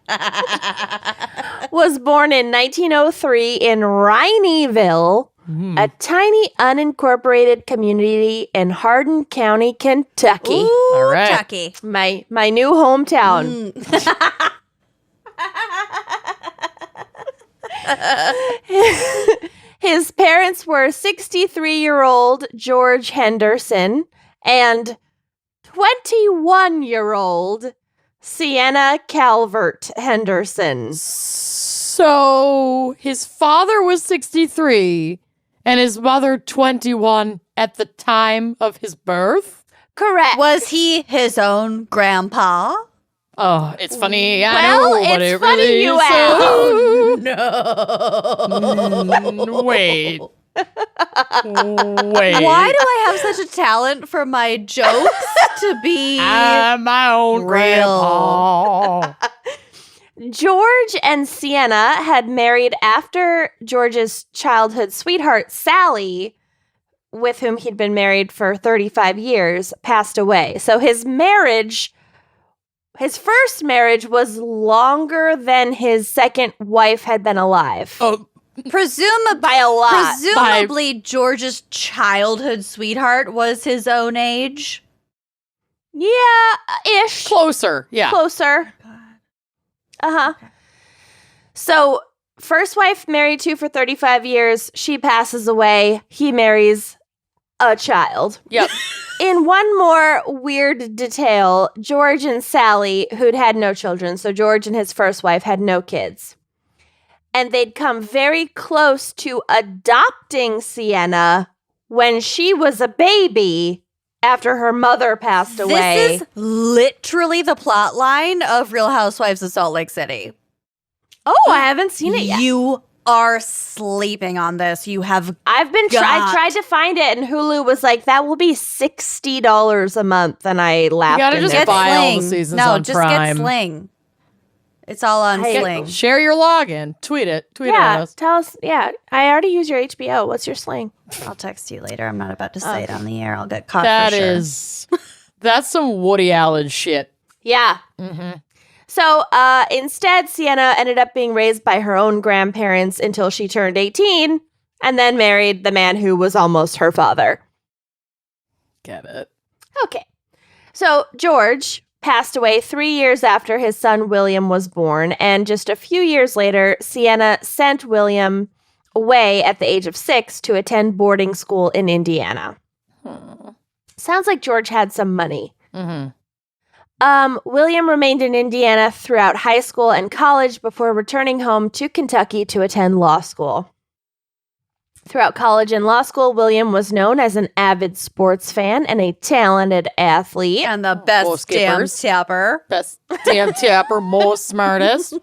Was born in 1903 in Rhineyville, a tiny unincorporated community in Hardin County, Kentucky. Ooh, All right. Chucky. My new hometown. His parents were 63-year-old George Henderson and 21-year-old Sienna Calvert Henderson. So his father was 63 and his mother 21 at the time of his birth? Correct. Was he his own grandpa? Oh, it's funny. I Well, know, but it's it funny really you is ask. so- No. Wait. Wait. Why do I have such a talent for my jokes to be I'm my own real? grandpa. George and Sienna had married after George's childhood sweetheart, Sally, with whom he'd been married for 35 years, passed away. So his first marriage was longer than his second wife had been alive. Oh, By a lot. Presumably, George's childhood sweetheart was his own age. Yeah, ish. closer. Yeah. Closer. Uh-huh. So, first wife married to for 35 years. She passes away. He marries a child. Yep. In one more weird detail, George and Sally, who'd had no children, so George and his first wife had no kids. And they'd come very close to adopting Sienna when she was a baby after her mother passed away. This is literally the plot line of Real Housewives of Salt Lake City. Oh, I haven't seen it yet. You are sleeping on this. You have I've been I tried to find it, and Hulu was like, that will be $60 a month, and I laughed. gotta in just their buy face. all the seasons no, on just Prime. get Sling. It's all on Sling. Share your login. Tweet it. Tweet it at Yeah, us. tell us. Yeah, I already use your HBO. What's your slang? I'll text you later. I'm not about to say it on the air. I'll get caught That for sure. is, that's some Woody Allen shit. Yeah. So instead, Sienna ended up being raised by her own grandparents until she turned 18 and then married the man who was almost her father. Get it. Okay. So George passed away 3 years after his son William was born, and just a few years later, Sienna sent William away at the age of 6 to attend boarding school in Indiana. Sounds like George had some money. Mm-hmm. William remained in Indiana throughout high school and college before returning home to Kentucky to attend law school. Throughout college and law school, William was known as an avid sports fan and a talented athlete. And the Most best damn skippers. tapper. Best damn tapper, most smartest.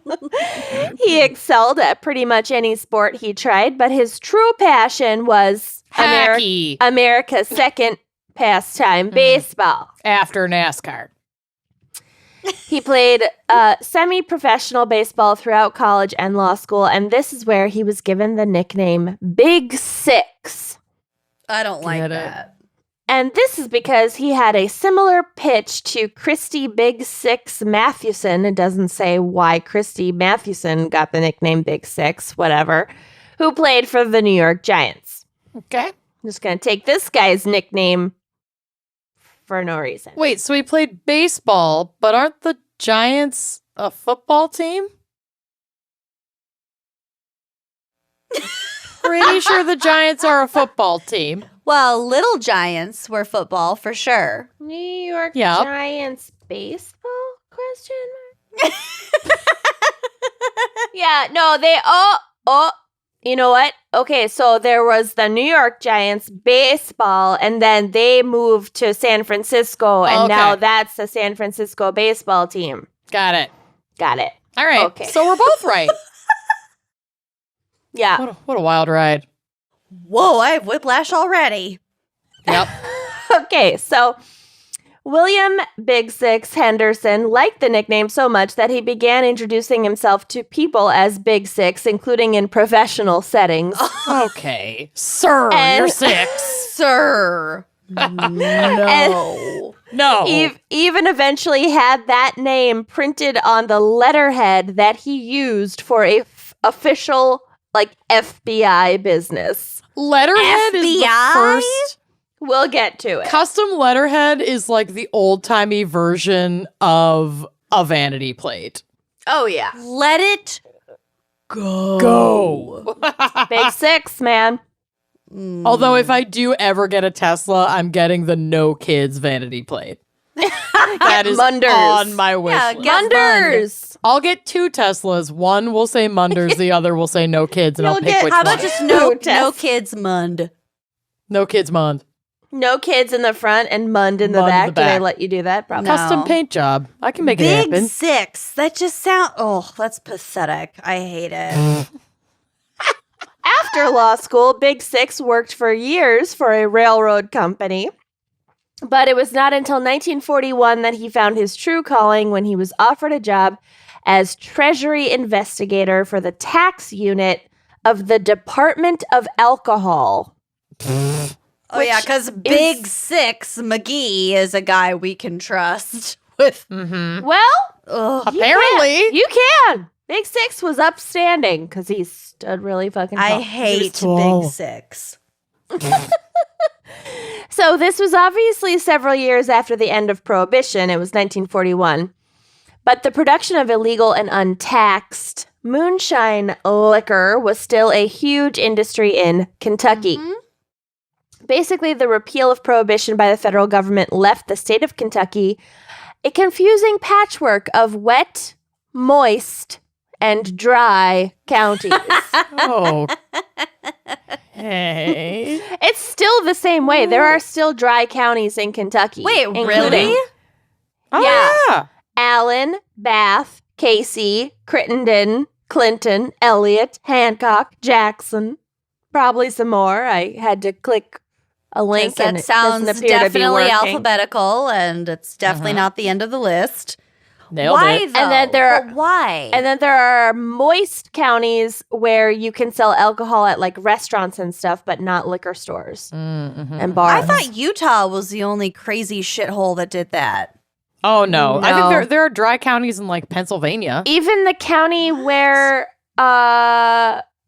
He excelled at pretty much any sport he tried, but his true passion was Hockey. America's second pastime, baseball. After NASCAR. He played semi-professional baseball throughout college and law school, and this is where he was given the nickname Big Six. I don't like Get it. that. And this is because he had a similar pitch to Christy Big Six Mathewson. It doesn't say why Christy Mathewson got the nickname Big Six, whatever, who played for the New York Giants. Okay. I'm just going to take this guy's nickname for no reason. Wait, so he played baseball, but aren't the Giants a football team? Pretty sure the Giants are a football team. Well, Little Giants were football for sure. New York Yep. Giants baseball? Question mark. Yeah, no, you know what? Okay, so there was the New York Giants baseball, and then they moved to San Francisco, and Okay. now that's the San Francisco baseball team. Got it. Got it. All right. Okay. So we're both right. Yeah. What a wild ride. Whoa, I have whiplash already. Yep. Okay, so William Big Six Henderson liked the nickname so much that he began introducing himself to people as Big Six, including in professional settings. Okay. Sir, And- you're 6. Sir. No. No. Even eventually had that name printed on the letterhead that he used for a official, like, FBI business. Letterhead is the FBI? first. We'll get to it. Custom letterhead is like the old-timey version of a vanity plate. Oh, yeah. Let it Go. Big Six, man. Although if I do ever get a Tesla, I'm getting the no kids vanity plate. That is Munders. on my wish Yeah, list. get Munders. I'll get 2 Teslas. One will say Munders, the other will say no kids, and I'll You'll pick get- which How one. about just no Test. kids mund? No kids Mund. No kids in the front and Mund in the Mund in back. the Do they back. let you do that? Probably. No. Custom paint job. I can make it Big happen. Six. That just sounds. Oh, that's pathetic. I hate it. After law school, Big Six worked for years for a railroad company. But it was not until 1941 that he found his true calling when he was offered a job as Treasury investigator for the tax unit of the Department of Alcohol. Oh yeah, because Big Six McGee is a guy we can trust. With Mm-hmm. Well, ugh. Apparently. you can. Big Six was upstanding because he stood really fucking tall. I hate tall. Big Six. So this was obviously several years after the end of Prohibition. It was 1941. But the production of illegal and untaxed moonshine liquor was still a huge industry in Kentucky. Basically, the repeal of Prohibition by the federal government left the state of Kentucky a confusing patchwork of wet, moist, and dry counties. Oh. Hey. It's still the same way. There are still dry counties in Kentucky. Wait, including really? Oh, yeah. Allen, Bath, Casey, Crittenden, Clinton, Elliott, Hancock, Jackson. Probably some more. I had to click a link and That it sounds doesn't appear to be definitely working. alphabetical, and it's definitely not the end of the list. Nailed Why it. though? And then there are- But why? And then there are moist counties where you can sell alcohol at like restaurants and stuff, but not liquor stores Mm-hmm. and bars. I thought Utah was the only crazy shithole that did that. Oh, no. I No. think there are dry counties in, like, Pennsylvania. even the county where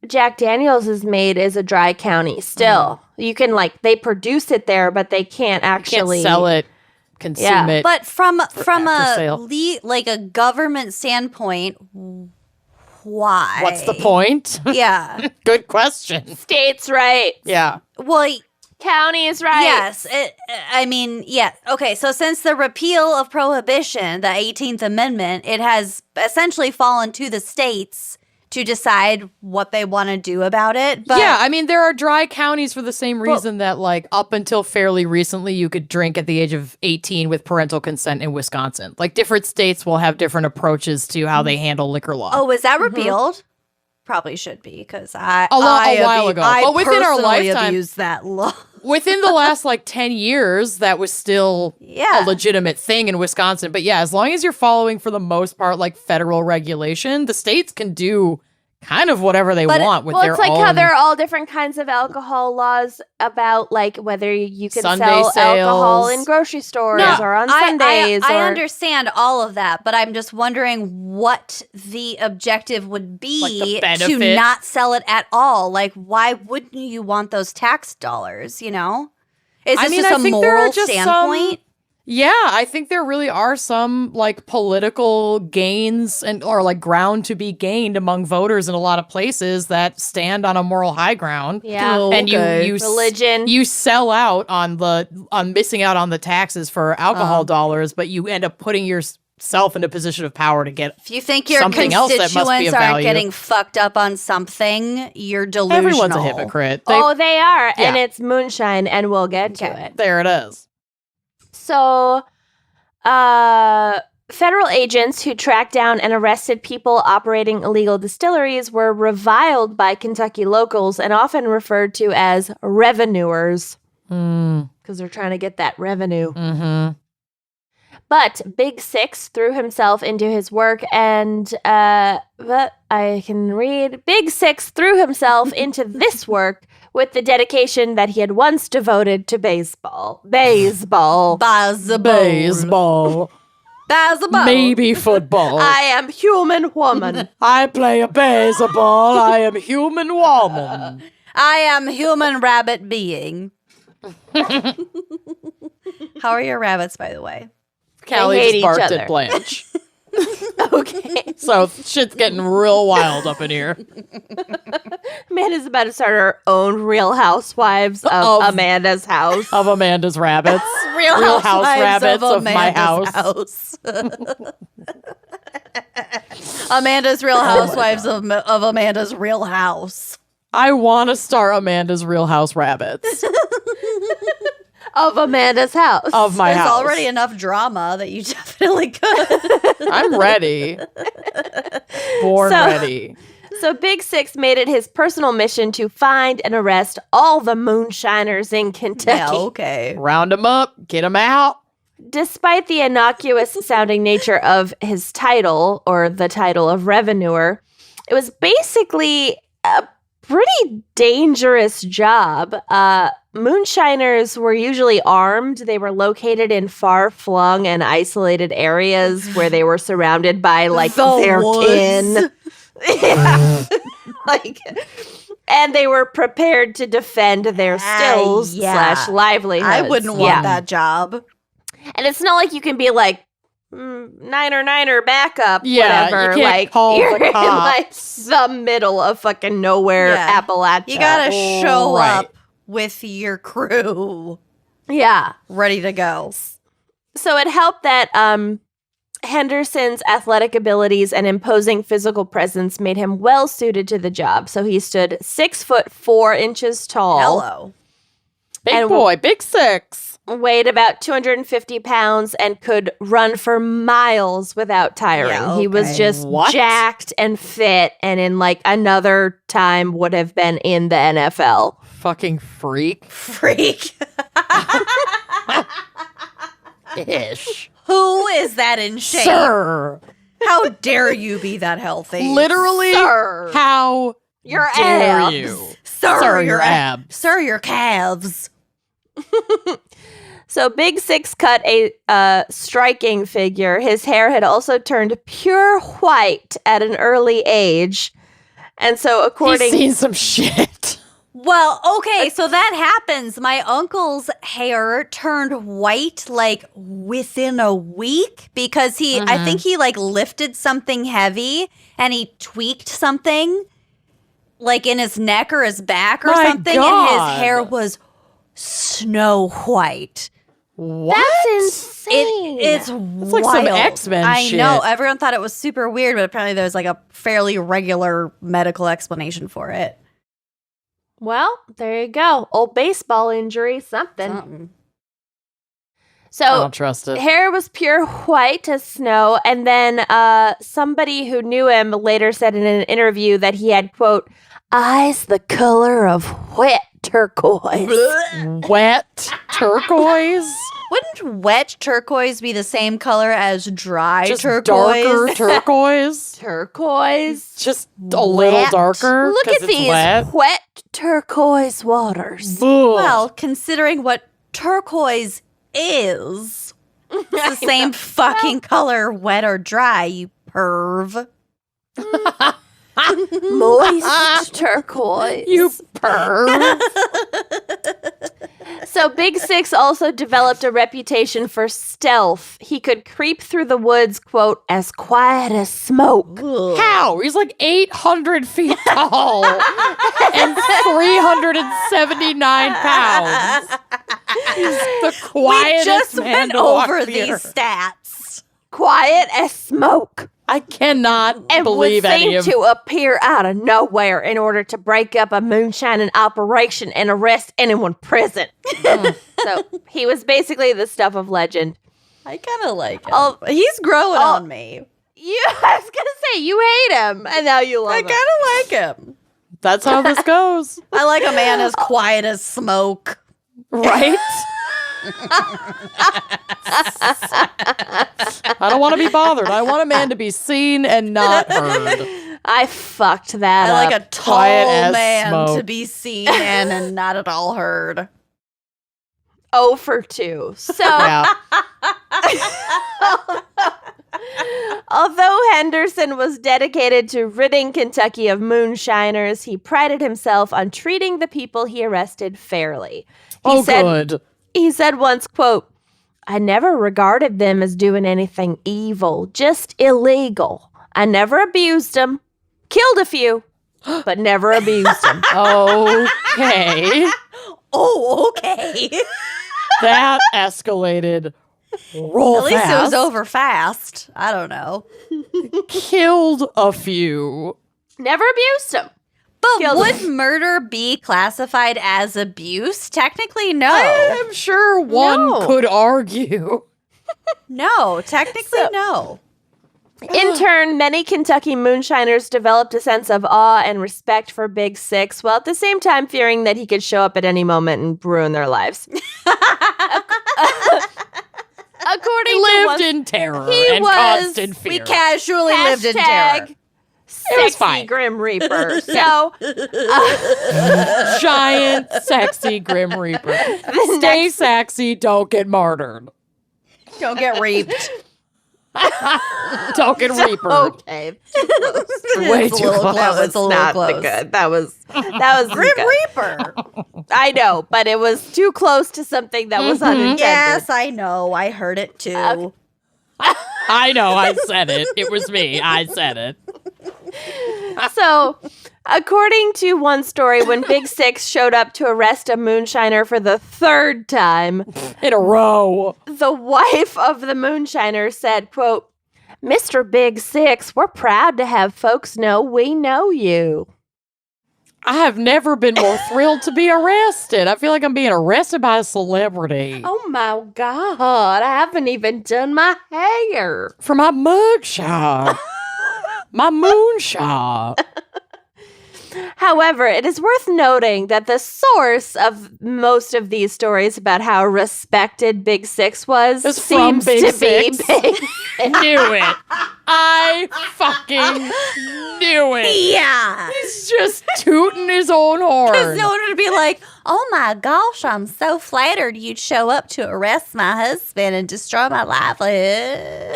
Jack Daniels is made is a dry county still. You can they produce it there, but they can't actually Can't sell it, consume Yeah. it. But from after a sale. like a government standpoint, why? What's the point? Yeah. Good question. States' rights. Yeah. Well, Counties' rights. yes. I mean, yeah. Okay, so since the repeal of Prohibition, the 18th Amendment, it has essentially fallen to the states to decide what they want to do about it. But yeah, I mean, there are dry counties for the same reason that, like, up until fairly recently, you could drink at the age of 18 with parental consent in Wisconsin. Like, different states will have different approaches to how they handle liquor law. oh, is that repealed? Probably should be, because A while ago. I But within our personally lifetime- abused that law. Within the last, 10 years, that was still Yeah. a legitimate thing in Wisconsin. But yeah, as long as you're following, for the most part, federal regulation, the states can do kind of whatever they want with Well, their it's like own. how there are all different kinds of alcohol laws about whether you can Sunday sell alcohol sales. in grocery stores No, or on Sundays. I or understand all of that, but I'm just wondering what the objective would be the to benefit? not sell it at all. Like, why wouldn't you want those tax dollars, you know? Is I this mean, just I a think there are moral just standpoint? Yeah, I think there really are some political gains or ground to be gained among voters in a lot of places that stand on a moral high ground. yeah, Oh, And okay. you religion. you sell out on missing out on the taxes for alcohol dollars, but you end up putting yourself in a position of power to get If you think your something else that must be of constituents aren't value. getting fucked up on something, you're delusional. Everyone's a hypocrite. They are, and Yeah. it's moonshine, and we'll get to Okay. it. There it is. So, federal agents who tracked down and arrested people operating illegal distilleries were reviled by Kentucky locals and often referred to as revenuers because they're trying to get that revenue. Mm-hmm. But Big Six threw himself into his work and, but I can read. Big Six threw himself into this work with the dedication that he had once devoted to baseball. Baseball. Baseball. Maybe football. I am human woman. I play a baseball. I am human woman. I am human rabbit being. How are your rabbits, by the way? Callie hate just each barked other. at Blanche. Okay. So shit's getting real wild up in here. Amanda's about to start her own Real Housewives of Amanda's house. Of Amanda's rabbits. Real House Housewives rabbits of my Amanda's house. Amanda's Real Housewives of Amanda's Real House. I want to start Amanda's Real House Rabbits. Of Amanda's house. Of my There's house. already enough drama that you definitely could. I'm ready. Born ready. So Big Six made it his personal mission to find and arrest all the moonshiners in Kentucky. Yeah, okay. Round them up. Get them out. Despite the innocuous sounding nature of his title, or the title of revenuer, it was basically a pretty dangerous job. Moonshiners were usually armed. They were located in far-flung and isolated areas where they were surrounded by, like, their kin. Yeah. And they were prepared to defend their stills / livelihoods. I wouldn't want that job. And it's not like you can be like, niner backup, Yeah, whatever. you can't like call you're the in like cops. the middle of fucking nowhere, Yeah. Appalachia. You gotta show Right. up with your crew Yeah. ready to go. So it helped that Henderson's athletic abilities and imposing physical presence made him well suited to the job. So he stood 6'4" tall. Hello. Big And- boy. Big Six. Weighed about 250 pounds and could run for miles without tiring. Yeah, He was okay. just What? jacked and fit, and in like another time would have been in the NFL. Fucking freak. Freak. Ish. Who is that in shape? Sir. How dare you be that healthy? Literally. Sir. How Your dare abs. you? Sir, your abs. Sir, your calves. So Big Six cut a striking figure. His hair had also turned pure white at an early age. And so He's according seen some shit. Well, okay, so that happens. My uncle's hair turned white like within a week because I think he like lifted something heavy and he tweaked something like in his neck or his back or My something, and God. his hair was snow white. What? That's insane. It's like wild. some X-Men I shit. know. Everyone thought it was super weird, but apparently there's like a fairly regular medical explanation for it. Well, there you go. Old baseball injury, something. Something. I So don't trust it. hair was pure white as snow. And then somebody who knew him later said in an interview that he had, quote, eyes the color of wet turquoise. Wet turquoise? Wouldn't wet turquoise be the same color as dry Just turquoise? darker turquoise? Turquoise. Just a little Wet. darker? Look 'cause at it's these wet? turquoise waters. Ugh. Well, considering what turquoise is, it's the same fucking color, wet or dry, you perv. Moist turquoise. You perv. So Big Six also developed a reputation for stealth. He could creep through the woods, quote, as quiet as smoke. How? He's like 800 feet tall and 379 pounds. He's the We quietest just man went to walk over here. these stats. Quiet as smoke. I cannot And believe would any seem of to appear out of nowhere in order to break up a moonshining operation and arrest anyone present. So he was basically the stuff of legend. I kind of like him. Oh, He's growing oh. on me. I was going to say, you hate him, and now you love I him. kind of like him. That's how this goes, I like a man as quiet as smoke. right? I don't want to be bothered. I want a man to be seen and not heard. I fucked that I like up. a tall Quiet as man smoke. to be seen and not at all heard. 0 for 2. So, Yeah. although Henderson was dedicated to ridding Kentucky of moonshiners, he prided himself on treating the people he arrested fairly. Good. He said once, quote, "I never regarded them as doing anything evil, just illegal. I never abused them. Killed a few, but never abused them." Okay. Oh, okay. That escalated real At least fast. it was over fast. I don't know. Killed a few. Never abused them. But Killed would murder be classified as abuse? Technically, no. I'm sure one No. could argue. No, technically, no. In turn, many Kentucky moonshiners developed a sense of awe and respect for Big Six, while at the same time fearing that he could show up at any moment and ruin their lives. According He to lived one, in terror he and was- constant fear. We casually lived in terror. hashtag It was sexy fine. Grim Reaper. So Giant, sexy Grim Reaper. Stay sexy, don't get martyred. Don't get raped. Don't get reapered. okay, Way It's a too little close. close. It's a little not close. the good. That was Grim good. Reaper. I know, but it was too close to something that was unintended. Yes, I know. I heard it too. I know, I said it. It was me. I said it. So, according to one story, when Big Six showed up to arrest a moonshiner for the 3rd time, In a row. the wife of the moonshiner said, quote, "Mr. Big Six, we're proud to have folks know we know you." I have never been more thrilled to be arrested. I feel like I'm being arrested by a celebrity. Oh my God, I haven't even done my hair. For my mugshot. My moonshot. However, it is worth noting that the source of most of these stories about how respected Big Six was It's from seems Big to Six. be Big. Knew it. I fucking knew it. Yeah. He's just tooting his own horn. Because no one would be like, oh my gosh, I'm so flattered you'd show up to arrest my husband and destroy my livelihood.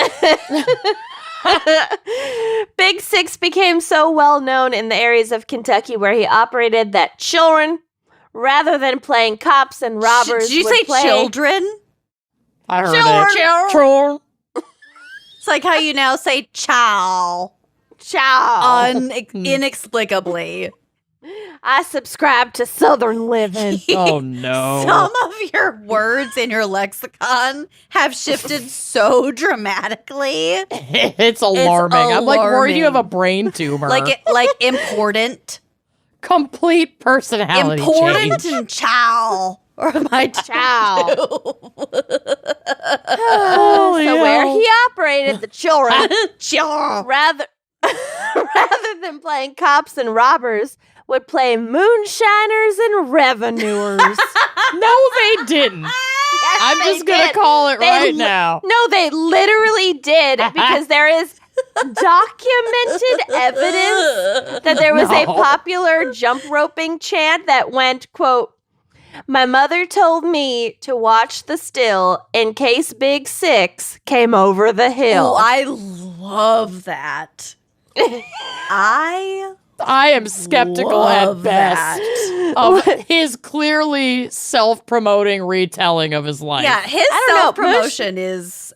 Big Six became so well known in the areas of Kentucky where he operated that children, rather than playing cops and robbers, Did you would say play children? I heard Children. it. Children. It's like how you now say chow. chow. Inexplicably. I subscribe to Southern living. Oh, no. Some of your words in your lexicon have shifted so dramatically. It's alarming. I'm like worried you have a alarming. brain tumor. Like important. Complete personality Important change. and chow. Or my Chow. Holy So where hell. he operated the children, chow. rather than playing cops and robbers, would play moonshiners and revenuers. No, they didn't. I'm They just going to did. call it They right li- now. No, they literally did, because there is documented evidence that there was a No. popular jump roping chant that went, quote, "My mother told me to watch the still in case Big Six came over the hill." Oh, I love that. I am skeptical Love at best of his clearly self-promoting retelling of his life. Yeah, his I don't know, self-promotion is...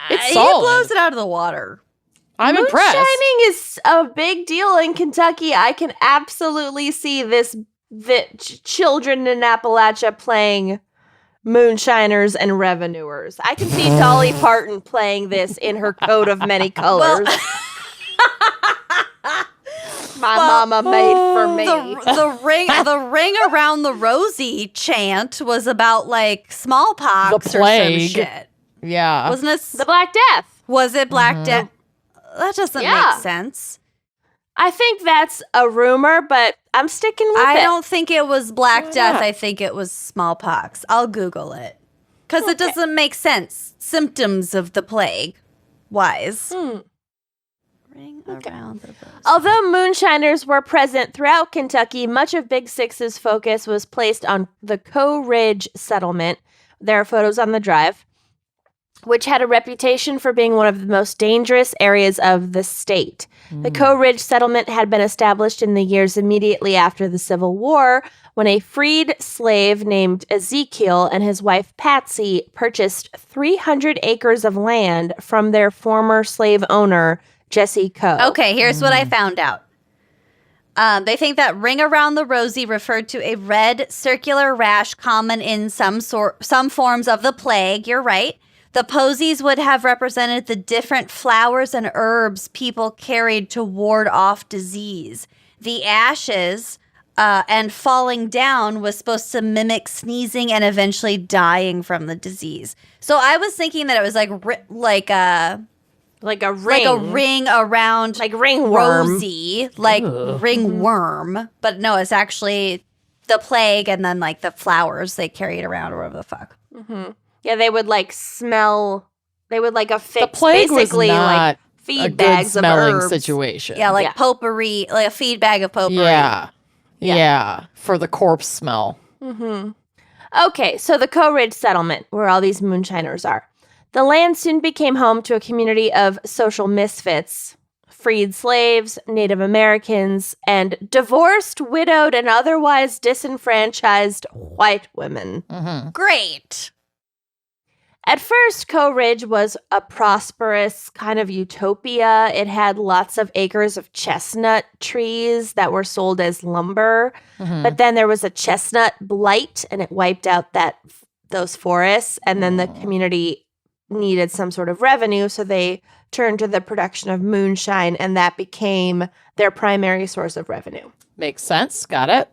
It's he solid. blows it out of the water. I'm impressed. Moonshining is a big deal in Kentucky. I can absolutely see the children in Appalachia playing moonshiners and revenuers. I can see Dolly Parton playing this in her coat of many colors. My mama made for me. The ring around the rosy chant was about like smallpox The or some plague. shit. Yeah. Wasn't it? The Black Death. Was it Black Death? That doesn't Yeah. make sense. I think that's a rumor, but I'm sticking with it. I don't think it was Black Why Death. not? I think it was smallpox. I'll Google it. Because it doesn't make sense. Symptoms of the plague wise. Ring around the rosy. Although moonshiners were present throughout Kentucky, much of Big Six's focus was placed on the Coleridge settlement. There are photos on the drive, which had a reputation for being one of the most dangerous areas of the state. The Coleridge settlement had been established in the years immediately after the Civil War, when a freed slave named Ezekiel and his wife Patsy purchased 300 acres of land from their former slave owner, Jesse Coe. Okay, here's what I found out. They think that ring around the rosy referred to a red circular rash common in some forms of the plague. You're right. The posies would have represented the different flowers and herbs people carried to ward off disease. The ashes and falling down was supposed to mimic sneezing and eventually dying from the disease. So I was thinking that it was like a ring around, like ringworm, rosy, like ringworm. But no, it's actually the plague, and then like the flowers they carried around or whatever the fuck. Yeah, they would like smell. They would like affix The plague was basically not like a feed good bags of smelling herbs. situation. Yeah, like Yeah. potpourri, like a feed bag of potpourri. Yeah, for the corpse smell. Okay, so the Coleridge settlement, where all these moonshiners are. The land soon became home to a community of social misfits, freed slaves, Native Americans, and divorced, widowed, and otherwise disenfranchised white women. Great. At first, Coleridge was a prosperous kind of utopia. It had lots of acres of chestnut trees that were sold as lumber. But then there was a chestnut blight, and it wiped out those forests. And then the community needed some sort of revenue, so they turned to the production of moonshine, and that became their primary source of revenue. Makes sense. Got it.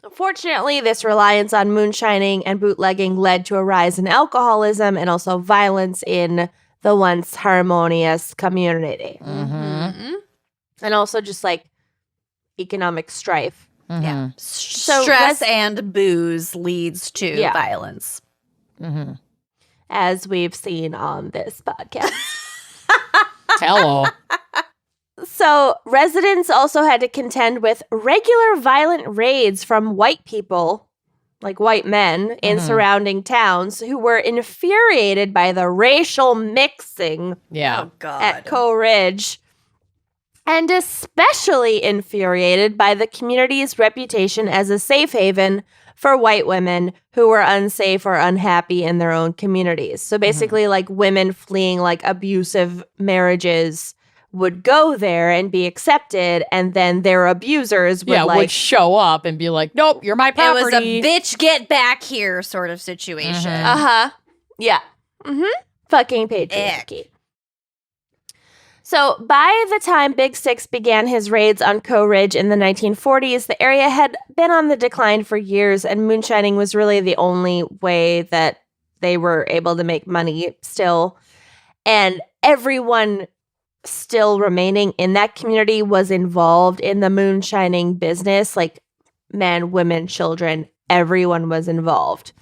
Unfortunately, this reliance on moonshining and bootlegging led to a rise in alcoholism and also violence in the once harmonious community. And also just like economic strife. Yeah. So Stress and booze leads to violence. As we've seen on this podcast. Hello. So residents also had to contend with regular violent raids from white people, like white men, in surrounding towns who were infuriated by the racial mixing Yeah. Oh, God. at Coleridge, and especially infuriated by the community's reputation as a safe haven for white women who were unsafe or unhappy in their own communities. So basically, like women fleeing like abusive marriages would go there and be accepted, and then their abusers would would show up and be like, nope, you're my It was property. a bitch get back here sort of situation. Yeah. Fucking patriarchy. So by the time Big Six began his raids on Coleridge in the 1940s, the area had been on the decline for years, and moonshining was really the only way that they were able to make money still. And everyone still remaining in that community was involved in the moonshining business, like men, women, children, everyone was involved.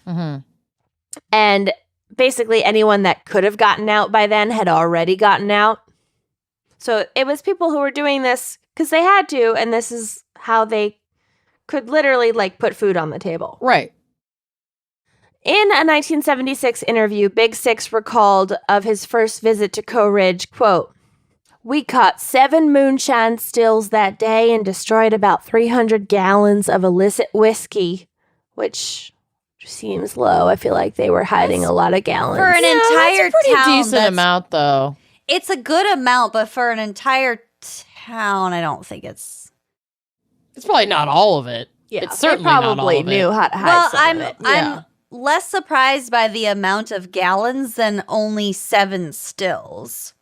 And basically anyone that could have gotten out by then had already gotten out. So it was people who were doing this because they had to, and this is how they could literally like put food on the table. Right. In a 1976 interview, Big Six recalled of his first visit to Coleridge, quote, "We caught 7 moonshine stills that day and destroyed about 300 gallons of illicit whiskey," which seems low. I feel like they were hiding a lot of gallons. For an entire Pretty town, decent amount, though. it's a good amount, but for an entire town, I don't think it's. It's probably not all of it. Yeah, It's certainly they probably not all of knew it. how to hide Well, some of it. I'm less surprised by the amount of gallons than only 7 stills.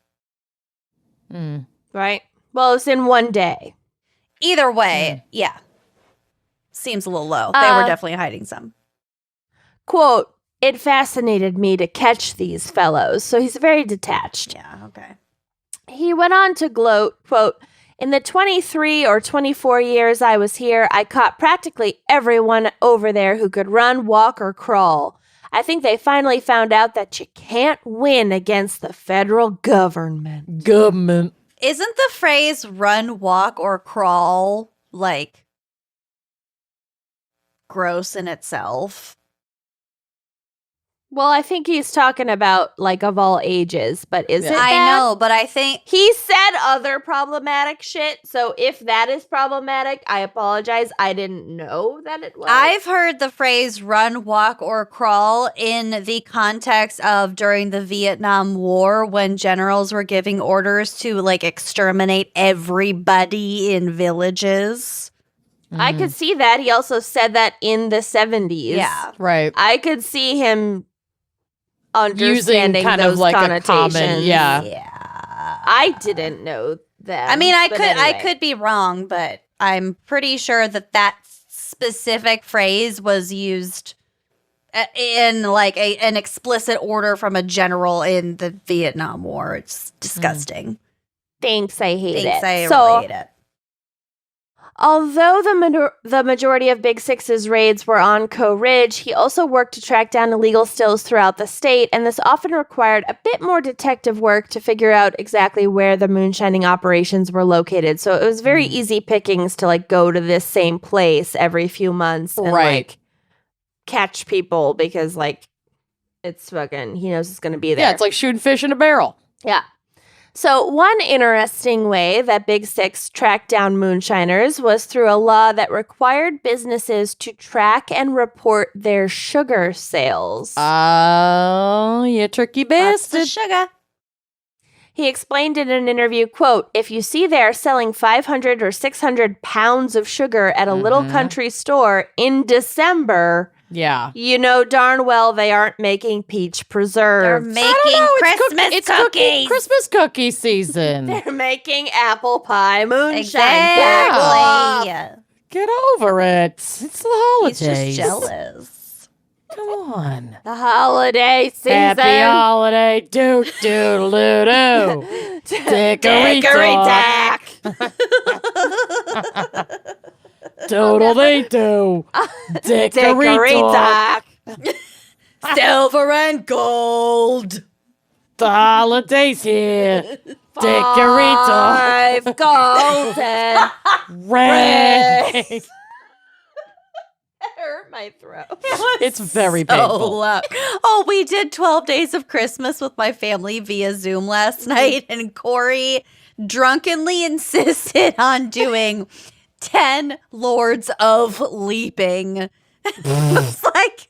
Right? Well, it was in one day. Either way, yeah. Seems a little low. They were definitely hiding some. Quote, "It fascinated me to catch these fellows." So he's very detached. Yeah, okay. He went on to gloat, quote, "In the 23 or 24 years I was here, I caught practically everyone over there who could run, walk, or crawl. I think they finally found out that you can't win against the federal government. Government. Isn't the phrase run, walk, or crawl, like, gross in itself? Well, I think he's talking about, like, of all ages, but is it that? I know, but I think... He said other problematic shit, so if that is problematic, I apologize. I didn't know that it was. I've heard the phrase run, walk, or crawl in the context of during the Vietnam War when generals were giving orders to, like, exterminate everybody in villages. I could see that. He also said that in the 70s. Yeah. Right. I could see him Using understanding kind those of like a connotations. common, yeah. I didn't know that. I mean, I anyway. could be wrong, but I'm pretty sure that specific phrase was used in like an explicit order from a general in the Vietnam War. It's disgusting. Thanks, I hate Thanks, it. I hate it. Although the majority of Big Six's raids were on Coleridge, he also worked to track down illegal stills throughout the state, and this often required a bit more detective work to figure out exactly where the moonshining operations were located. So it was very easy pickings to like go to this same place every few months and like catch people because like it's fucking, he knows it's going to be there. Yeah, it's like shooting fish in a barrel. Yeah. So one interesting way that Big Six tracked down moonshiners was through a law that required businesses to track and report their sugar sales. Oh, you tricky That's the bastard. sugar. He explained in an interview, quote, "If you see they're selling 500 or 600 pounds of sugar at a little country store in December, Yeah. you know darn well they aren't making peach They're preserves. making Christmas cookies. Christmas cookie season. They're making apple pie moonshine. Exactly. Get over it. It's the holidays. He's just jealous. Come on. The holiday season. Happy holiday. Doo doo doo doo. Dickory tack. Doodle they do. Dickory tack. Silver and gold. The holidays here. Dickory Five golden. Ring. Hurt my throat. It's very painful. Oh, we did 12 Days of Christmas with my family via Zoom last night, and Corey drunkenly insisted on doing 10 Lords of Leaping. It's like,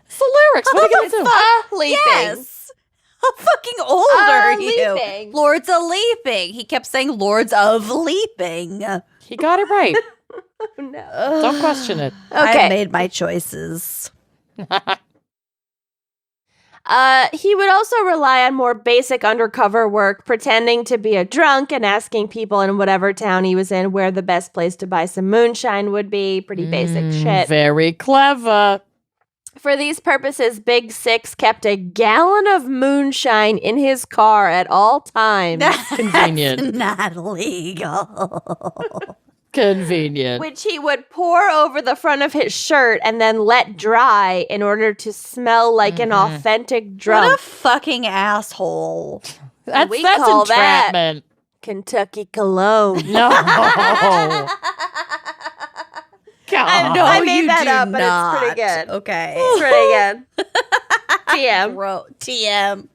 It's the lyrics. What are you going to do? Leaping. yes. How fucking old are you? Leaping. Lords of Leaping. He kept saying Lords of Leaping. He got it right. No. Don't question it. I made my choices. He would also rely on more basic undercover work, pretending to be a drunk and asking people in whatever town he was in where the best place to buy some moonshine would be. Pretty basic shit. Very clever. For these purposes, Big Six kept a gallon of moonshine in his car at all times, Convenient. Not legal. Convenient. which he would pour over the front of his shirt and then let dry in order to smell like an authentic drunk. What a fucking asshole. That's we call that- entrapment. Kentucky cologne. No. God. I made you that do up, but not. it's pretty good. Okay. It's pretty good. TM. TM.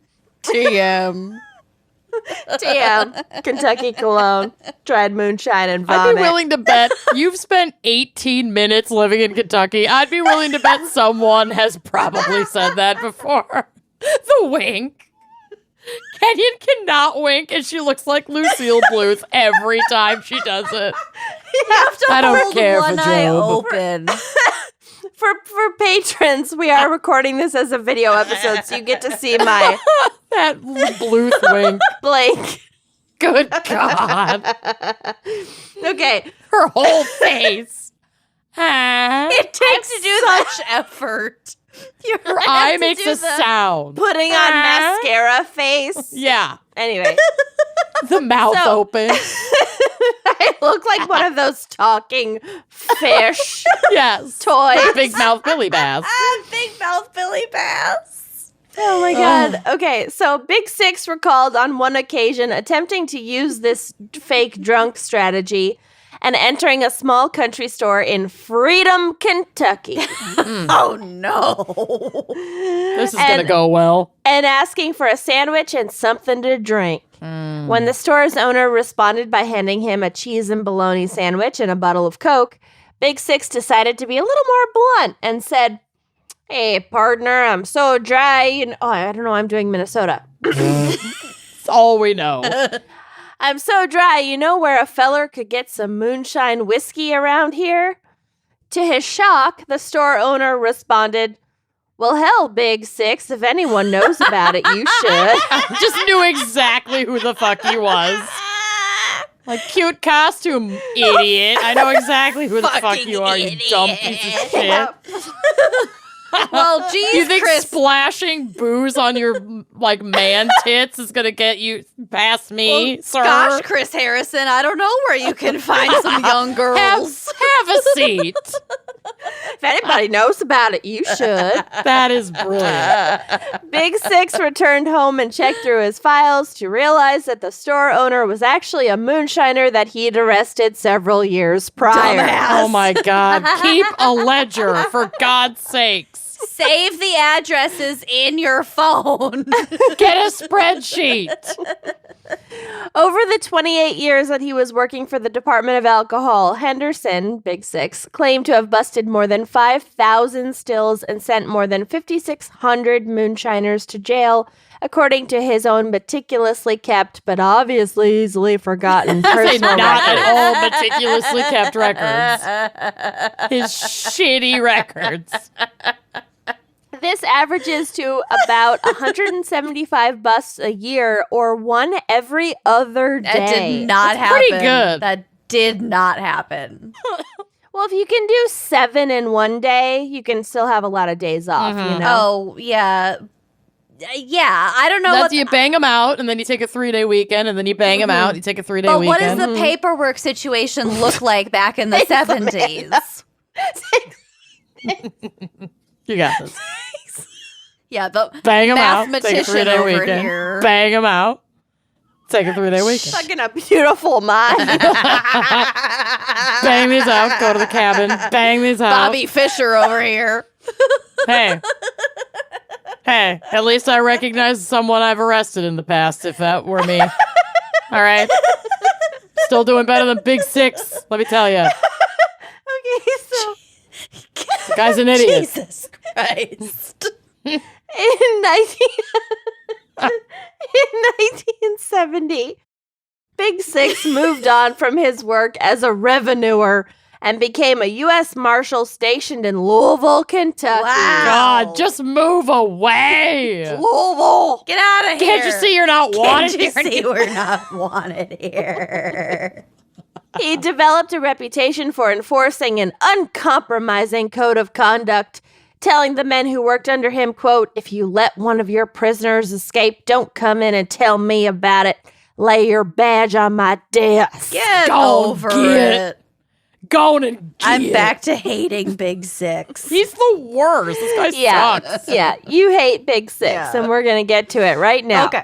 TM. TM. Kentucky cologne. Dried moonshine and vomit. I'd be willing to bet you've spent 18 minutes living in Kentucky. I'd be willing to bet someone has probably said that before. The wink. Kenyon cannot wink, and she looks like Lucille Bluth every time she does it. You have to I don't hold care for one eye Job. open. For patrons, we are recording this as a video episode, so you get to see my That Bluth wink. blank. Good God. Okay. Her whole face. Ah. It takes such effort. Her eye makes a sound. Putting on mascara face. Yeah. Anyway, The mouth So- open. I look like one of those talking fish Yes. toys. Big mouth Billy Bass. Big mouth Billy Bass. Oh my God. Okay, so Big Six recalled on one occasion attempting to use this fake drunk strategy and entering a small country store in Freedom, Kentucky. Oh, no. This is going to go well. And asking for a sandwich and something to drink. When the store's owner responded by handing him a cheese and bologna sandwich and a bottle of Coke, Big Six decided to be a little more blunt and said, "Hey, partner, I'm so dry. I don't know, I'm doing Minnesota. That's all we know. I'm so dry, you know where a feller could get some moonshine whiskey around here?" To his shock, the store owner responded, "Well, hell, Big Six, if anyone knows about it, you should." Just knew exactly who the fuck he was. Like, cute costume, idiot. I know exactly who the fuck you are, you dumb piece of shit. Well, geez, You think Chris. splashing booze on your, like, man tits is gonna get you past me, sir? Gosh, Chris Harrison, I don't know where you can find some young girls. Have a seat. If anybody knows about it, you should. That is brilliant. Big Six returned home and checked through his files to realize that the store owner was actually a moonshiner that he'd arrested several years prior. Dumbass. Oh my God. Keep a ledger, for God's sakes. Save the addresses in your phone. Get a spreadsheet. Over the 28 years that he was working for the Department of Alcohol, Henderson, Big Six, claimed to have busted more than 5,000 stills and sent more than 5,600 moonshiners to jail, according to his own meticulously kept, but obviously easily forgotten Say personal not record. at all meticulously kept records. His shitty records. This averages to about 175 busts a year, or one every other day. That did not That's happen. pretty good. That did not happen. Well, if you can do 7 in one day, you can still have a lot of days off, you know? Oh, yeah. Yeah, I don't know That's what. you bang them out, and then you take a 3-day weekend, and then you bang them out, you take a 3-day But weekend. what does the paperwork situation look like back in the 70s? You got this. Yeah, the Bang them out, take a mathematician 3-day over weekend. here. Bang them out, take a 3-day weekend. Fucking a beautiful mind. Bang these out, go to the cabin, bang these out. Bobby Fischer over here. Hey, at least I recognize someone I've arrested in the past, if that were me. All right? Still doing better than Big Six, let me tell you. Okay, so The guy's an idiot. Jesus Christ. in 1970, Big Six moved on from his work as a revenuer and became a U.S. Marshal stationed in Louisville, Kentucky. Wow. God, just move away. Louisville! Get out of here. Can't you see you're not wanted Can't you here? see we're not wanted here? He developed a reputation for enforcing an uncompromising code of conduct, telling the men who worked under him, quote, "If you let one of your prisoners escape, don't come in and tell me about it. Lay your badge on my desk." Get Go over get it. Go and get I'm it. back to hating Big Six. He's the worst. This guy sucks. Yeah, you hate Big Six, Yeah. and we're going to get to it right now. Okay.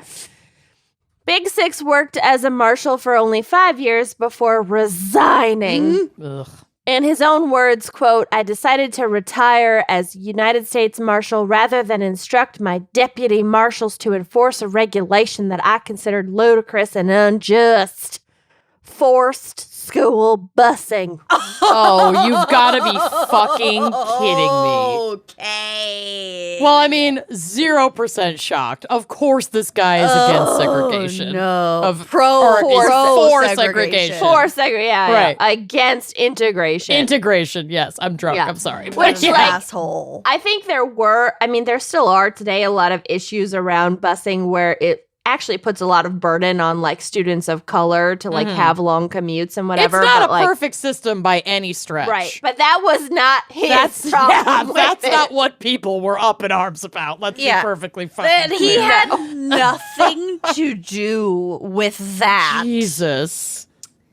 Big Six worked as a marshal for only 5 years before resigning. Ugh. In his own words, quote, "I decided to retire as United States Marshal rather than instruct my deputy marshals to enforce a regulation that I considered ludicrous and unjust. Forced school busing." Oh, you've got to be fucking kidding me. Okay. Well, I mean, 0% shocked. Of course this guy is against segregation. No. Of Oh, Pro or is for segregation. segregation. For segregation, yeah, Right. yeah. Against integration. Integration, yes. I'm drunk. Yeah. I'm sorry. Which, What an like, asshole. I think there still are today a lot of issues around busing where it actually puts a lot of burden on like students of color to like have long commutes and whatever. It's not but, a like, perfect system by any stretch. right. But that was not his That's problem. with that's it. not what people were up in arms about. Let's Yeah. be perfectly fucking But he clear. had nothing to do with that. Jesus.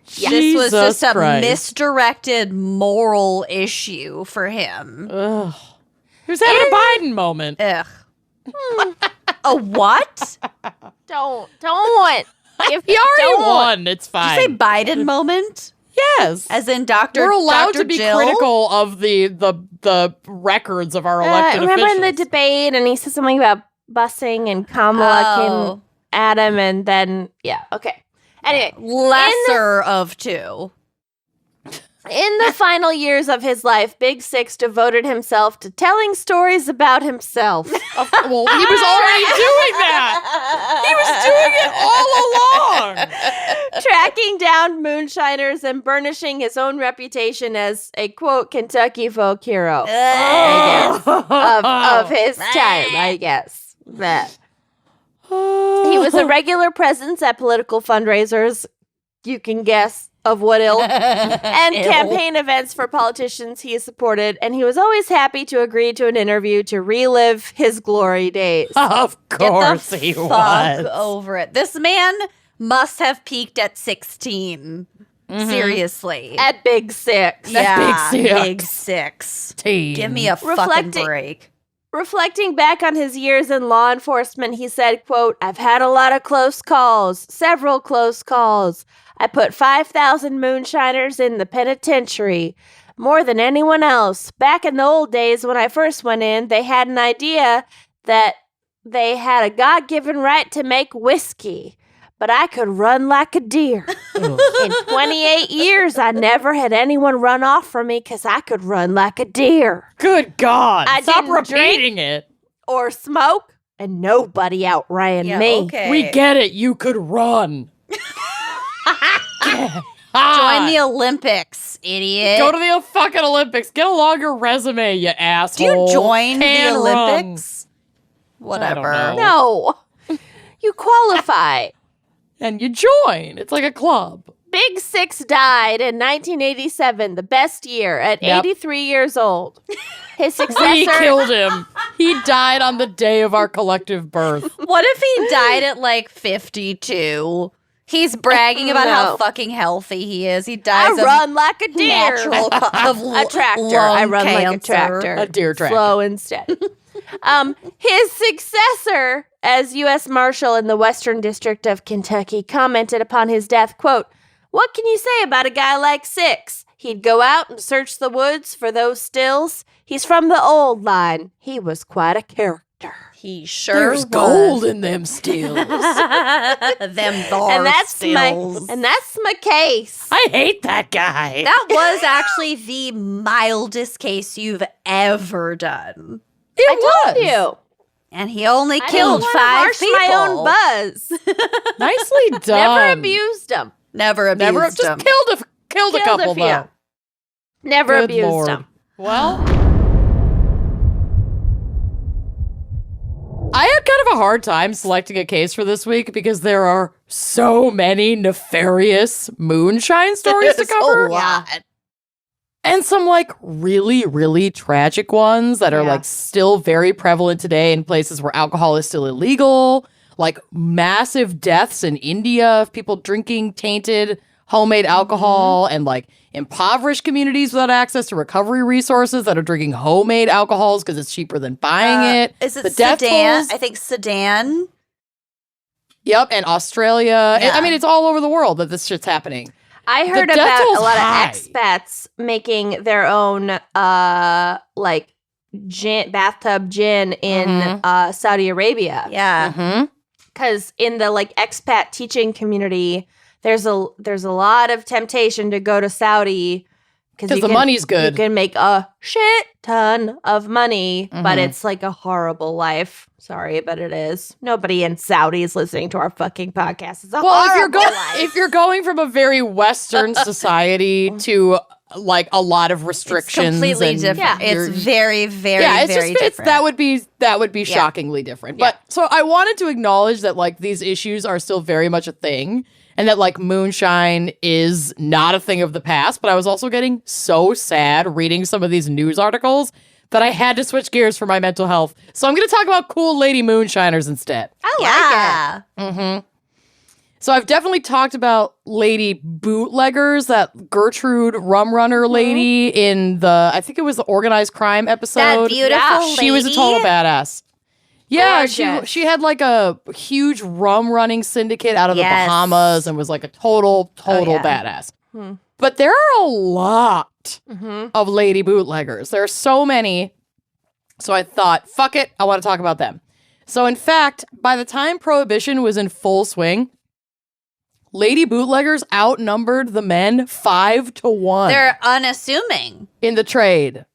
This was Jesus just a Christ. misdirected moral issue for him. Ugh. He was having a Biden moment. Ugh. A what? Don't. If He already won. It's fine. Did you say Biden moment? Yes. As in Dr. We're allowed Dr. to be Jill? critical of the records of our elected remember officials. in the debate, and he said something about busing, and Kamala came at him, and then okay. Anyway, Lesser of two. in the final years of his life, Big Six devoted himself to telling stories about himself. Well, he was already doing that. He was doing it all along. Tracking down moonshiners and burnishing his own reputation as a, quote, Kentucky folk hero, I guess, of his time, I guess. That. He was a regular presence at political fundraisers, you can guess of what ilk, and campaign events for politicians he supported, and he was always happy to agree to an interview to relive his glory days. Of course Get the he fuck was. over it. This man must have peaked at 16. Seriously. At Big Six. yeah, Big Six. Big Six. Team. Give me a fucking Reflecting- break. Reflecting back on his years in law enforcement, he said, quote, I've had a lot of close calls, several close calls. I put 5,000 moonshiners in the penitentiary, more than anyone else. Back in the old days when I first went in, they had an idea that they had a God-given right to make whiskey, but I could run like a deer. In 28 years, I never had anyone run off from me because I could run like a deer. Good God. I Stop didn't repeating it. Or smoke, and nobody outran me. Okay. We get it. You could run. Join the Olympics, idiot. Go to the fucking Olympics. Get a longer resume, you Do asshole. you join the Can run. Olympics? Whatever. I don't No. You qualify. And you join. It's like a club. Big Six died in 1987, the best year, at Yep. 83 years old. His We successor... killed him. He died on the day of our collective birth. What if he died at like 52? He's bragging about how No. fucking healthy he is. He I dies of run like a deer. natural of A tractor. lung I run like a cancer. tractor. A deer tractor. Slow and steady. His successor as U.S. Marshal in the Western District of Kentucky commented upon his death, quote, what can you say about a guy like Six? He'd go out and search the woods for those stills. He's from the old line. He was quite a character. He sure There's was. gold in them stills. Them And that's stills. my case. I hate that guy. That was actually the mildest case you've ever done. I told you. And he only I killed didn't 5 harsh people. my own buzz. Nicely done. Never abused him. Never abused Never him. just killed a couple few. though. Never Good abused Lord. him. Well, I had kind of a hard time selecting a case for this week because there are so many nefarious moonshine stories to There's a cover. lot. And some like really, really tragic ones that are Yeah. like still very prevalent today in places where alcohol is still illegal, like massive deaths in India of people drinking tainted homemade alcohol and like impoverished communities without access to recovery resources that are drinking homemade alcohols because it's cheaper than buying it. Is it The death Sudan? tolls- I think Sudan. Yep, and Australia. Yeah. I mean, it's all over the world that this shit's happening. I heard death about toll's a lot high. of expats making their own like bathtub gin in Saudi Arabia. Yeah. Mm-hmm. Because in the like expat teaching community, there's a lot of temptation to go to Saudi Because the money's You good. can make a shit ton of money, but Mhm. it's like a horrible life. Sorry, but it is. Nobody in Saudi is listening to our fucking podcast. It's a Well, horrible if you're going from a very Western society to like a lot of It's restrictions, completely and different. you're- It's very, very, yeah, it's very just different. that would be shockingly different. But so I wanted to acknowledge that like these issues are still very much a thing, and that like moonshine is not a thing of the past. But I was also getting so sad reading some of these news articles that I had to switch gears for my mental health. So I'm going to talk about cool lady moonshiners instead. I like it. yeah. So I've definitely talked about Lady Bootleggers, that Gertrude rum runner lady in the, I think it was the organized crime episode. That beautiful lady. She was a total badass. Yeah, Gorgeous. she had like a huge rum running syndicate out of the Yes. Bahamas and was like a total badass. But there are a lot of lady bootleggers. There are so many. So I thought, fuck it, I want to talk about them. So in fact, by the time Prohibition was in full swing, lady bootleggers outnumbered the men 5-1 They're unassuming. in the trade.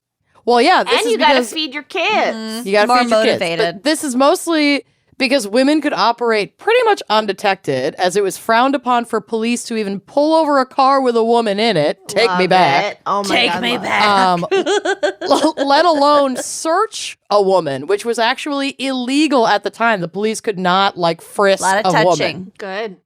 Well, yeah, this And is you got to because feed your kids. you got to More feed your kids. motivated. But this is mostly because women could operate pretty much undetected, as it was frowned upon for police to even pull over a car with a woman in it. Take me Love back. it. Oh my Take God, me love it. back. Let alone search a woman, which was actually illegal at the time. The police could not like frisk A lot of a touching. Good.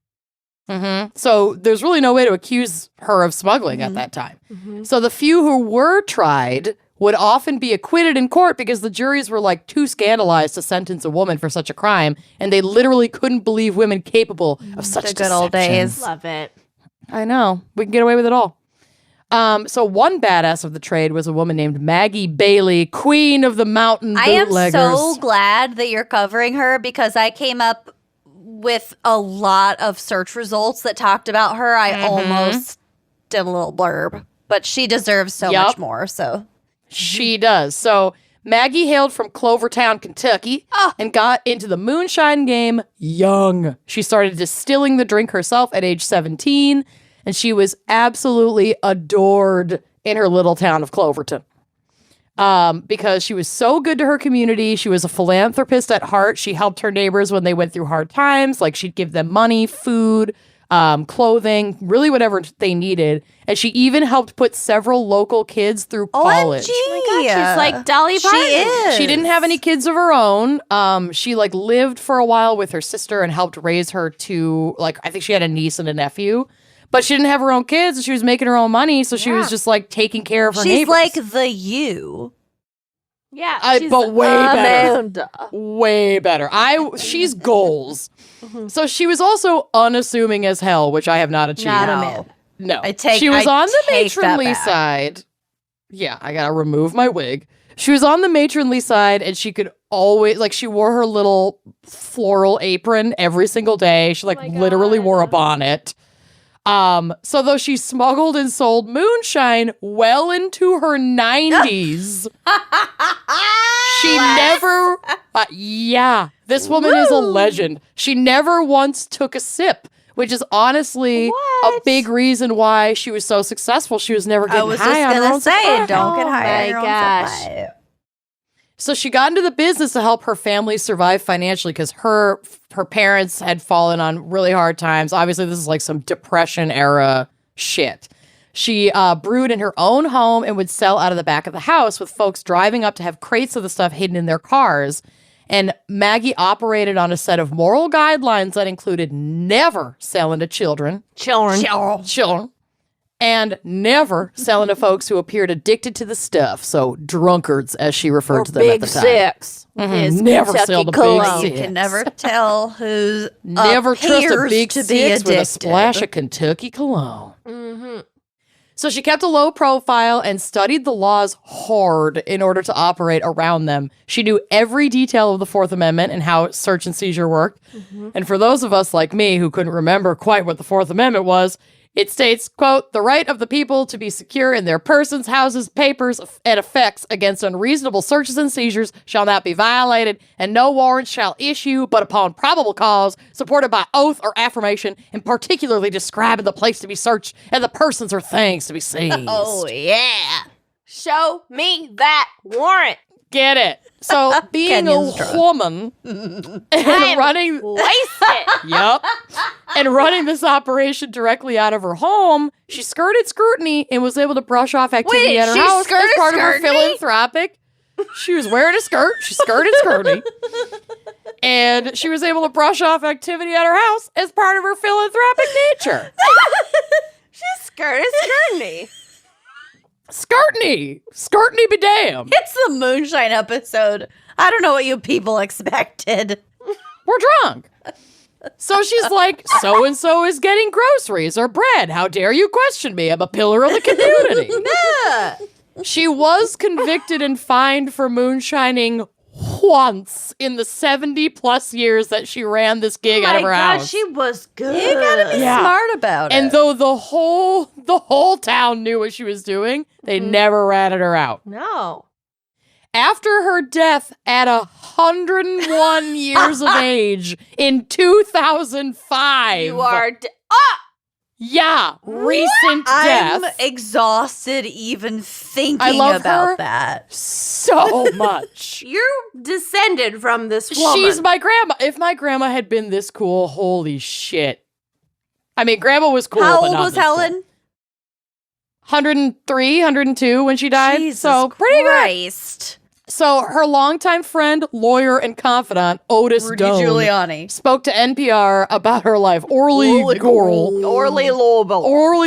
woman. So there's really no way to accuse her of smuggling at that time. So the few who were tried would often be acquitted in court because the juries were like too scandalized to sentence a woman for such a crime, and they literally couldn't believe women capable of such The good old deception. days. Love it. I know. We can get away with it all. So one badass of the trade was a woman named Maggie Bailey, queen of the mountain I am bootleggers. so glad that you're covering her because I came up with a lot of search results that talked about her. I almost did a little blurb, but she deserves so Yup. much more. So She does. So Maggie hailed from Clovertown, Kentucky, and got into the moonshine game young. She started distilling the drink herself at age 17, and she was absolutely adored in her little town of Cloverton. Because she was so good to her community. She was a philanthropist at heart. She helped her neighbors when they went through hard times. Like, she'd give them money, food, clothing, really whatever they needed. And she even helped put several local kids through college. OMG. Oh my God, she's like Dolly She Parton. is. She didn't have any kids of her own. She like lived for a while with her sister and helped raise her to, like, I think she had a niece and a nephew. But she didn't have her own kids and she was making her own money. So she was just like taking care of her She's neighbors. like the you. Yeah, she's but way better. Amanda. Way better. She's goals. So she was also unassuming as hell, which I have not achieved. Not a No. man. No. I She was on the take that matronly back. side. Yeah, I gotta remove my wig. She was on the matronly side and she could always, like, she wore her little floral apron every single day. She, like, my literally God. wore a bonnet. So though she smuggled and sold moonshine well into her 90s, she never, this woman is a legend. She never once took a sip, which is honestly a What? big reason why she was so successful. She was never I getting was high just on her gonna own say, supply. don't get Oh high my on your own gosh. supply. So she got into the business to help her family survive financially because her parents had fallen on really hard times. Obviously, this is like some Depression era shit. She brewed in her own home and would sell out of the back of the house with folks driving up to have crates of the stuff hidden in their cars. And Maggie operated on a set of moral guidelines that included never selling to children, and never selling to folks who appeared addicted to the stuff. So drunkards, as she referred to them at the time. Six. Mhm. Never sell the big cologne. six. You can never tell who's Never trust a appears big to be six with a addicted. splash of Kentucky cologne. Mm-hmm. So she kept a low profile and studied the laws hard in order to operate around them. She knew every detail of the Fourth Amendment and how search and seizure worked. And for those of us like me who couldn't remember quite what the Fourth Amendment was, it states, quote, "The right of the people to be secure in their persons, houses, papers, and effects against unreasonable searches and seizures shall not be violated, and no warrant shall issue but upon probable cause, supported by oath or affirmation, and particularly describing the place to be searched and the persons or things to be seized." Oh, yeah. Show me that warrant. Get it? So being a Kenyon's drunk. woman and I'm running... wasted. Yep. And running this operation directly out of her home, she skirted scrutiny and was able to brush off activity Wait, at her she house as skirted part of her scrutiny? philanthropic. She was wearing a skirt. She skirted scrutiny. And she was able to brush off activity at her house as part of her philanthropic nature. She's skirted scrutiny. Skirtiny. Skirtiny be damned. It's the Moonshine episode. I don't know what you people expected. We're drunk. So she's like, so-and-so is getting groceries or bread. How dare you question me? I'm a pillar of the community. She was convicted and fined for moonshining once in the 70-plus years that she ran this gig out of her house. She was good. You gotta be smart about it. And though the whole town knew what she was doing, they never ratted her out. No. After her death at 101 years of age in 2005. You are... Yeah, recent death. I'm exhausted even thinking I love about her that. So much. You're descended from this woman. She's my grandma. If my grandma had been this cool, holy shit. I mean, grandma was cool, How but old not was this Helen? Cool. 103, 102 when she died. Jesus so pretty Christ. good. So her longtime friend, lawyer, and confidant, Otis Rudy Doan, Giuliani. spoke to NPR about her life. Orly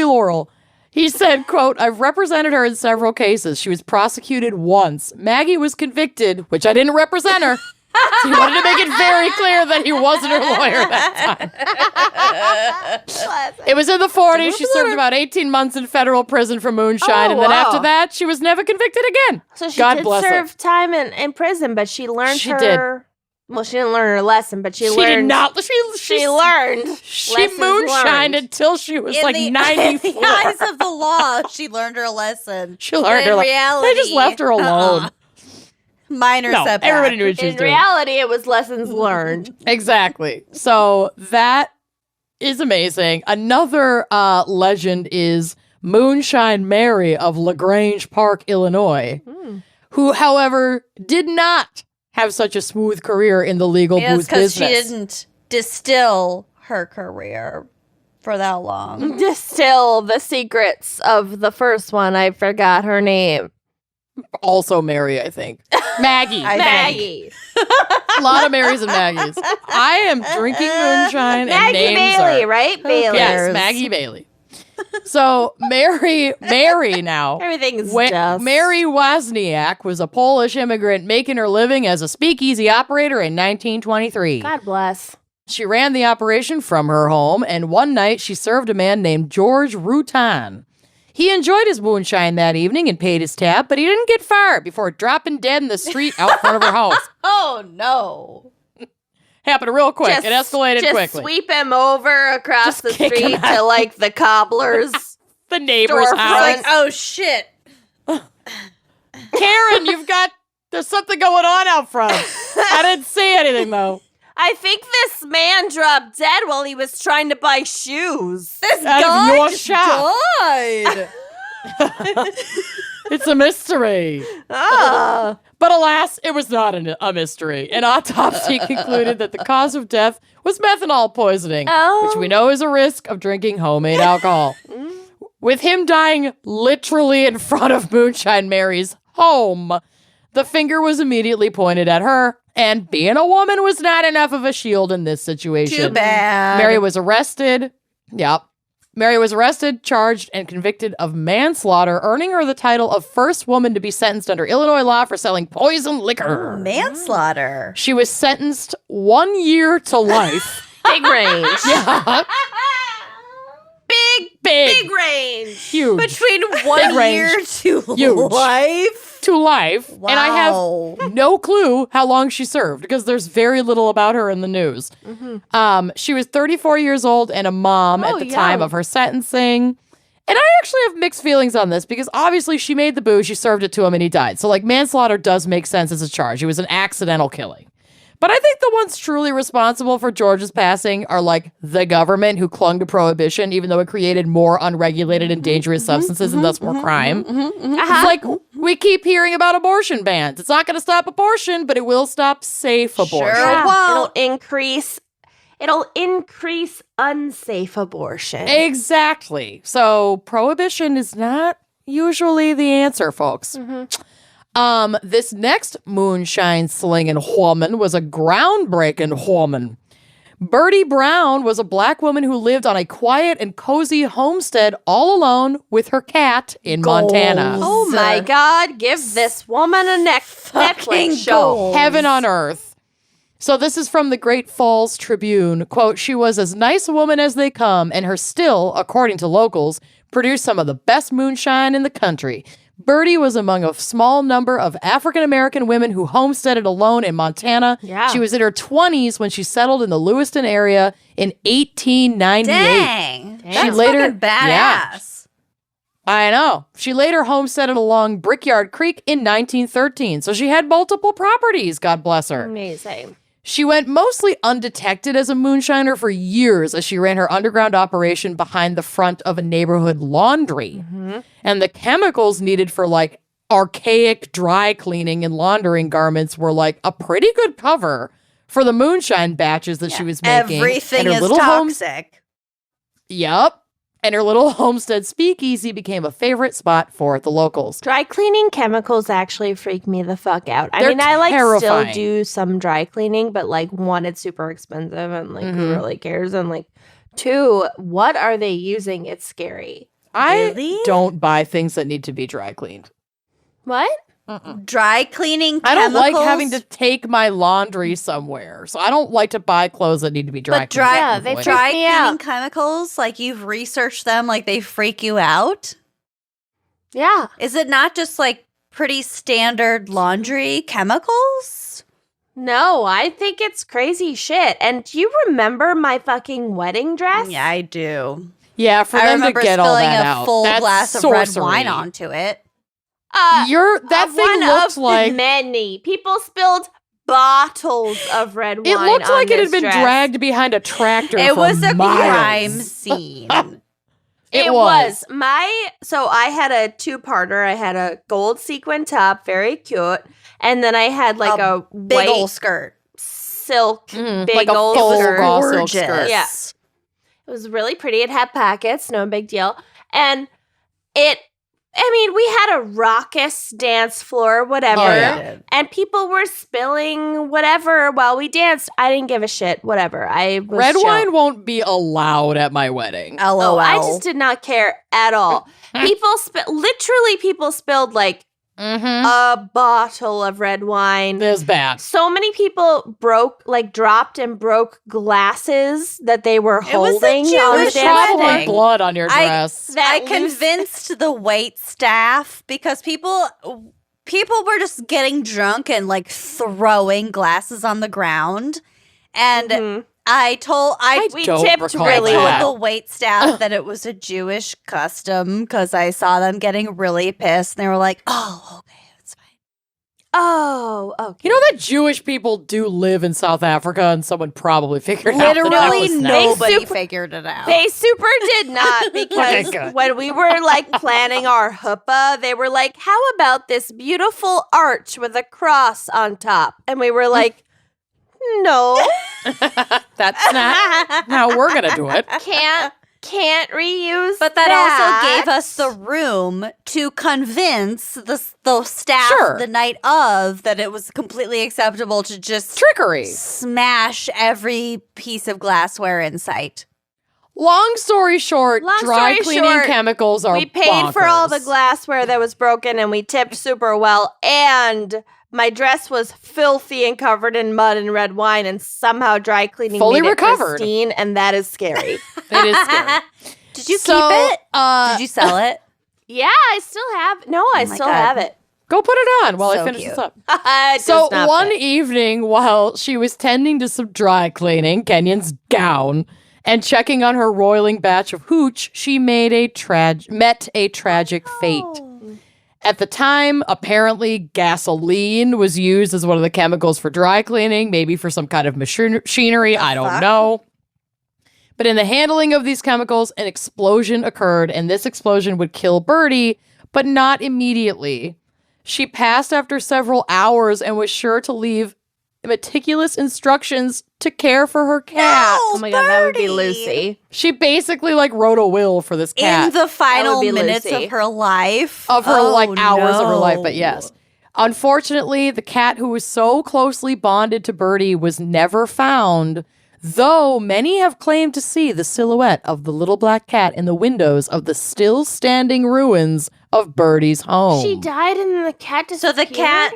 Laurel. He said, quote, I've represented her in several cases. She was prosecuted once. Maggie was convicted, which I didn't represent her. So he wanted to make it very clear that he wasn't her lawyer that time. It was in the 40s. She served about 18 months in federal prison for moonshine. And then after that, she was never convicted again. So she God did bless serve her. time in prison, but she learned She her... did. Well, she didn't learn her lesson, but she She learned... did not. She learned. She lessons moonshined learned. until she was like In 94. the eyes of the law, she learned her lesson. She learned in her. reality, They just left her alone. Minor No, setback. everybody knew what she was In doing. reality, it was lessons learned. Exactly. So that is amazing. Another legend is Moonshine Mary of LaGrange Park, Illinois, who, however, did not have such a smooth career in the legal booze because business. she didn't distill her career for that long. Distill the secrets of the first one. I forgot her name. Also Mary, I think. Maggie. Maggie. A lot of Marys and Maggies. I am drinking moonshine and Maggie names Bailey, are... right? Bailey. Yes, Maggie Bailey. So Mary now. Everything's dust. Mary Wozniak was a Polish immigrant making her living as a speakeasy operator in 1923. God bless. She ran the operation from her home, and one night she served a man named George Rutan. He enjoyed his moonshine that evening and paid his tab, but he didn't get far before dropping dead in the street out front of her house. Oh, no. Happened real quick. It escalated just quickly. Sweep him over across Just the kick him street out. to like the cobbler's. The neighbor's Storefront. house. Like, oh, shit. Karen, there's something going on out front. I didn't see anything, though. I think this man dropped dead while he was trying to buy shoes. This Out of guy your just shop. died. It's a mystery. Ah. But alas, it was not a mystery. An autopsy concluded that the cause of death was methanol poisoning, which we know is a risk of drinking homemade alcohol. With him dying literally in front of Moonshine Mary's home, the finger was immediately pointed at her, and being a woman was not enough of a shield in this situation. Too bad. Mary was arrested. Yep. Mary was arrested, charged, and convicted of manslaughter, earning her the title of first woman to be sentenced under Illinois law for selling poison liquor. Manslaughter. She was sentenced 1 year to life. Big range. Yeah. Big range. Huge. Between Big 1 range. year to Huge. life. To life. Wow. And I have no clue how long she served because there's very little about her in the news. She was 34 years old and a mom at the time of her sentencing. And I actually have mixed feelings on this because obviously she made the booze, she served it to him, and he died. So like manslaughter does make sense as a charge. It was an accidental killing. But I think the ones truly responsible for George's passing are like the government who clung to prohibition, even though it created more unregulated and dangerous substances and thus more crime. It's like we keep hearing about abortion bans. It's not going to stop abortion, but it will stop safe abortion. Sure Yeah. won't. It'll increase unsafe abortion. Exactly. So prohibition is not usually the answer, folks. This next moonshine slinging woman was a groundbreaking woman. Bertie Brown was a black woman who lived on a quiet and cozy homestead all alone with her cat in Montana. Oh my God, give this woman a Netflix show. goals. Heaven on earth. So this is from the Great Falls Tribune. Quote, she was as nice a woman as they come, and her still, according to locals, produced some of the best moonshine in the country. Birdie was among a small number of African-American women who homesteaded alone in Montana. Yeah. She was in her 20s when she settled in the Lewiston area in 1898. Dang. That's later- fucking badass. I know. She later homesteaded along Brickyard Creek in 1913. So she had multiple properties, God bless her. Amazing. She went mostly undetected as a moonshiner for years as she ran her underground operation behind the front of a neighborhood laundry. Mm-hmm. And the chemicals needed for like archaic dry cleaning and laundering garments were like a pretty good cover for the moonshine batches that she was making. Everything And her is little toxic. Yep. And her little homestead speakeasy became a favorite spot for the locals. Dry cleaning chemicals actually freak me the fuck out. I They're mean, I like terrifying. still do some dry cleaning, but like one, it's super expensive and like who really cares? And like two, what are they using? It's scary. I Really? don't buy things that need to be dry cleaned. What? Dry cleaning I chemicals. don't like having to take my laundry somewhere. So I don't like to buy clothes that need to be dry But cleaned. dry, Yeah, they Boy. dry freak me cleaning out. chemicals, like you've researched them, like they freak you out. Yeah. Is it not just like pretty standard laundry chemicals? No, I think it's crazy shit. And do you remember my fucking wedding dress? Yeah, I do. Yeah, for I them to remember get all spilling that a out. full That's glass of sorcery. red wine onto it. That thing one looks of like many people spilled bottles of red wine. it looked on like it had this been dress. dragged behind a tractor. It for was a miles. crime scene. It was my. So I had a two-parter. I had a gold sequin top, very cute, and then I had like a big white ol' skirt. silk, big like a old full skirt. raw silk Gorgeous. skirt. Yeah. It was really pretty. It had pockets, no big deal. And we had a raucous dance floor, whatever. Oh, yeah. And people were spilling whatever while we danced. I didn't give a shit, whatever. I was Red chill. wine won't be allowed at my wedding. LOL. Oh, I just did not care at all. People spilled like a bottle of red wine. This is bad. So many people dropped and broke glasses that they were It was a holding on the Jewish dance wedding. floor. Probably blood on your dress. That I loose- convinced the wait staff because people were just getting drunk and like throwing glasses on the ground. And Mhm. We don't tipped recall really that. well. told the wait staff that it was a Jewish custom because I saw them getting really pissed. And they were like, "Oh, okay, it's fine." Oh, okay. You know that Jewish people do live in South Africa, and someone probably figured out that Literally was not- nobody super- figured it out. They super did not because good. when we were like planning our huppah, they were like, "How about this beautiful arch with a cross on top?" And we were like, "No, That's not how we're gonna do it. can't reuse." But that also gave us the room to convince the staff Sure. the night of that it was completely acceptable to just Trickery. smash every piece of glassware in sight. Long story short, Long dry story cleaning short, chemicals are we paid for all the bonkers. glassware that was broken, and we tipped super well. And my dress was filthy and covered in mud and red wine, and somehow dry cleaning Fully made it recovered. pristine, and that is scary. It is scary. Did you So, keep it? Did Did you sell it? Yeah, I still have. No, I my still God. have it. Go put it on while I So finish cute. this up. It So does not one fit. evening, while she was tending to some dry cleaning, Kenyon's gown, and checking on her roiling batch of hooch, she met a tragic fate. At the time, apparently gasoline was used as one of the chemicals for dry cleaning, maybe for some kind of machinery, I don't know. But in the handling of these chemicals, an explosion occurred, and this explosion would kill Birdie, but not immediately. She passed after several hours and was sure to leave meticulous instructions to care for her cat. Oh my god, that would be Birdie. Lucy. She basically wrote a will for this cat. In the final be minutes Lucy. of her life. Of her hours of her life, no. but yes. Unfortunately, the cat who was so closely bonded to Birdie was never found, though many have claimed to see the silhouette of the little black cat in the windows of the still standing ruins of Birdie's home. She died and then the cat disappeared? So the cat...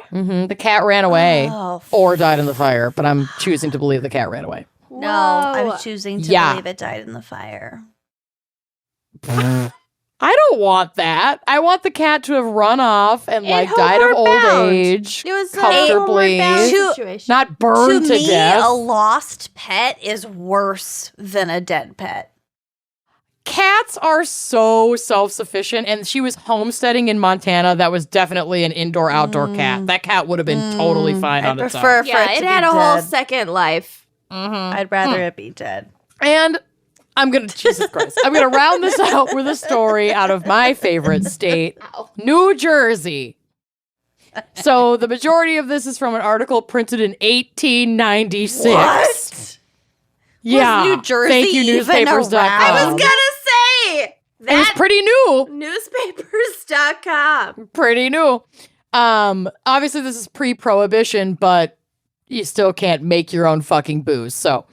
The cat ran away Oh, or died in the fire, but I'm choosing to believe the cat ran away. No, Whoa. I'm choosing to Yeah. believe it died in the fire. I don't want that. I want the cat to have run off and And died of homeward old bound. age, It was comfortably, a homeward bound To- situation. not burned To to, me, death. a lost pet is worse than a dead pet. Cats are so self-sufficient, and she was homesteading in Montana. That was definitely an indoor-outdoor cat. That cat would have been totally fine I on its prefer own. for Yeah, it it to had be a whole dead. second life. I'd rather it be dead. And I'm going to, Jesus Christ, I'm going to round this out with a story out of my favorite state, New Jersey. So the majority of this is from an article printed in 1896. What? Yeah. Was New Jersey Thank you, even newspapers.com. around? I was gonna say It was pretty new. newspapers.com. Pretty new. Obviously this is pre-prohibition, but you still can't make your own fucking booze. So,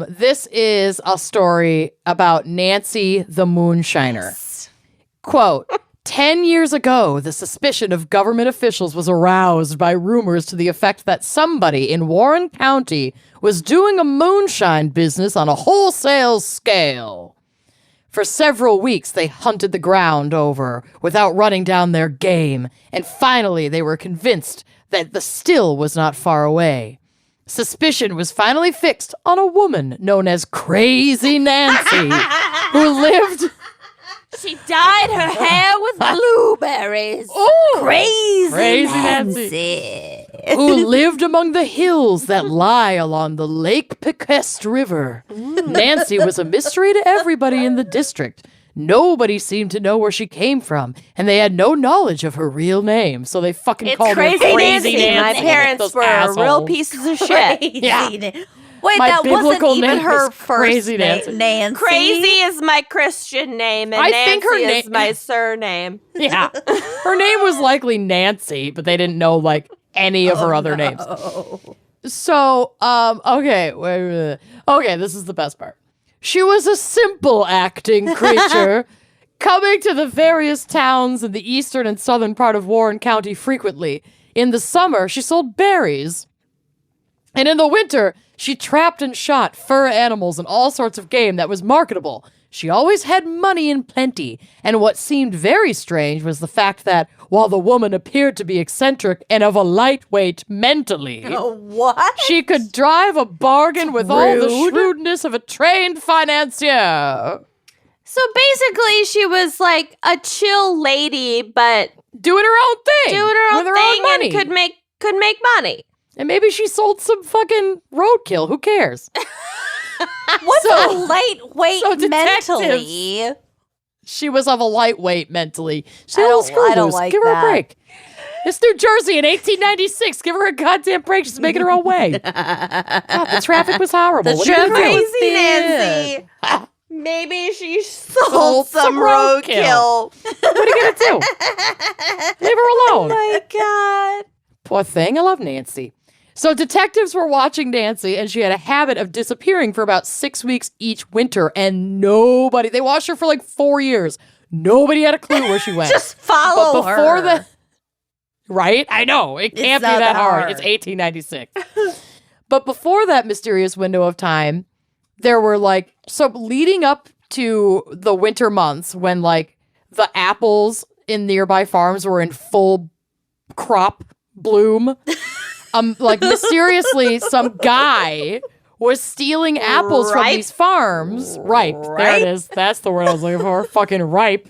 this is a story about Nancy the Moonshiner. Quote, 10 years ago, the suspicion of government officials was aroused by rumors to the effect that somebody in Warren County was doing a moonshine business on a wholesale scale. For several weeks, they hunted the ground over without running down their game, and finally they were convinced that the still was not far away. Suspicion was finally fixed on a woman known as Crazy Nancy, who lived... She dyed her hair with blueberries. Ooh, Crazy Nancy. Nancy. Who lived among the hills that lie along the Lake Picquest River. Nancy was a mystery to everybody in the district. Nobody seemed to know where she came from, and they had no knowledge of her real name, so they fucking It's called crazy her Nancy. Crazy My Nancy. parents Those were assholes. real pieces of shit. Crazy Yeah. Nan- Wait, My that wasn't biblical even name her is first Crazy name. Nancy. Nancy. Crazy is my Christian name, and I Nancy think her is na- my surname. Yeah. Her name was likely Nancy, but they didn't know any of her other names. So, okay, wait a minute. Okay, this is the best part. She was a simple acting creature, coming to the various towns in the eastern and southern part of Warren County frequently. In the summer, she sold berries. And in the winter, she trapped and shot fur animals and all sorts of game that was marketable. She always had money in plenty, and what seemed very strange was the fact that, while the woman appeared to be eccentric and of a lightweight mentally, What? she could drive a bargain with all the rude. shrewdness of a trained financier. So basically, she was like a chill lady, but Doing her own thing. doing her own with thing money. and could make money. And maybe she sold some fucking roadkill. Who cares? What's So- a lightweight so detectives- mentally? She was of a lightweight mentally. She's a I little don't- screw I don't loose. like Give her that. a break. It's New Jersey in 1896. Give her a goddamn break. She's making her own way. God, the traffic was horrible. The What are you gonna traffic do? was Crazy bad. Nancy. Maybe she Sold sold some some roadkill. What are you gonna do? Leave her alone. My God. Poor thing. I love Nancy. So detectives were watching Nancy, and she had a habit of disappearing for about 6 weeks each winter, and they watched her for 4 years. Nobody had a clue where she went. Just follow But before her. the right, I know it can't be not that that hard. hard. It's 1896. But before that mysterious window of time, there were so leading up to the winter months when the apples in nearby farms were in full crop bloom. Mysteriously, some guy was stealing apples from Ripe? these farms. Ripe. There it is. That's the word I was looking for. Fucking ripe.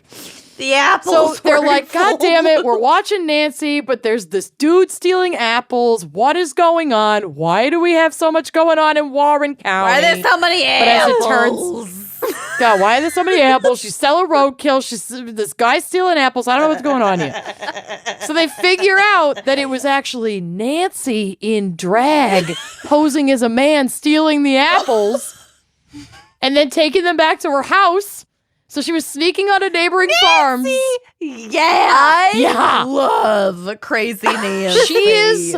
the apples. So they're were like, God full. damn it, we're watching Nancy, but there's this dude stealing apples. What is going on? Why do we have so much going on in Warren County? Why are there so many But as it apples? God, why are there so many apples? She's selling roadkill. This guy's stealing apples. I don't know what's going on here. So they figure out that it was actually Nancy in drag, posing as a man, stealing the apples, and then taking them back to her house. So she was sneaking on a neighboring farm. Yeah. Yeah. love Crazy Nancy. She is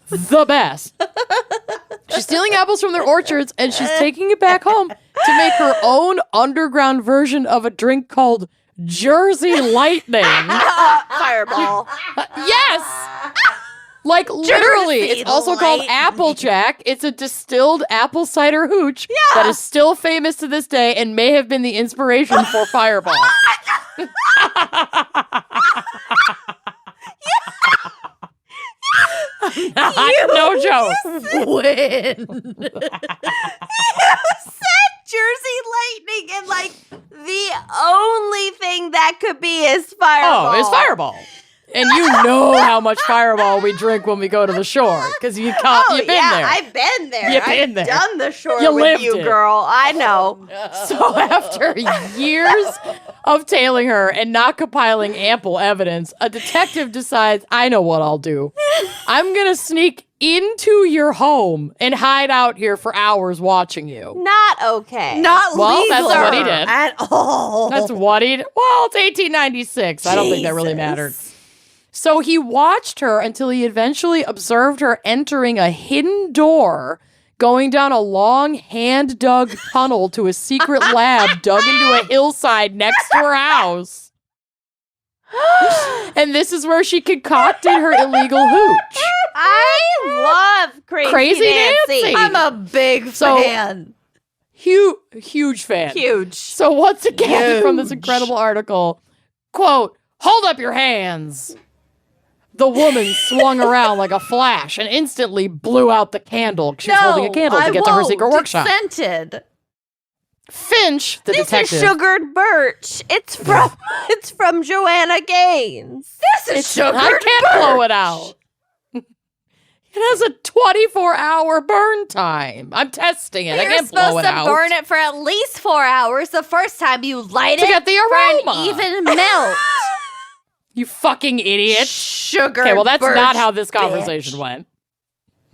the best. She's stealing apples from their orchards, and she's taking it back home to make her own underground version of a drink called Jersey Lightning. Fireball. Yes! Like, literally, Jersey it's also called Lightning. Applejack. It's a distilled apple cider hooch that is still famous to this day and may have been the inspiration for Fireball. No joke. Win. Jersey Lightning, and like the only thing that could be is Fireball. Oh, it's Fireball. And you know how much Fireball we drink when we go to the shore because you've been there. I've been there. You've been there. I've done the shore You with lived you, it. girl. I know. So after years of tailing her and not compiling ample evidence, a detective decides, I know what I'll do. I'm going to sneak into your home and hide out here for hours watching you. Not okay. Not Well, legal that's what he did. at all. That's what he did. Well, it's 1896. I don't think that really Jesus. mattered. So he watched her until he eventually observed her entering a hidden door, going down a long hand-dug tunnel to a secret lab dug into a hillside next to her house. And this is where she concocted her illegal hooch. I love Crazy Nancy. I'm a big So- fan. Huge fan. Huge. So once again, from this Huge. incredible article, quote, hold up your hands. The woman swung around like a flash and instantly blew out the candle. She was holding a candle to get to her secret workshop. It's scented. Finch, the This detective. is sugared birch. It's from Joanna Gaines. This is sugar. I can't blow it out. It has a 24-hour burn time. I'm testing it. I You're can't blow supposed it to out. burn it for at least 4 hours the first time you light To it get the for aroma. an even melt. You fucking idiot. Sugar. Okay, well, that's birch, not how this bitch. conversation went.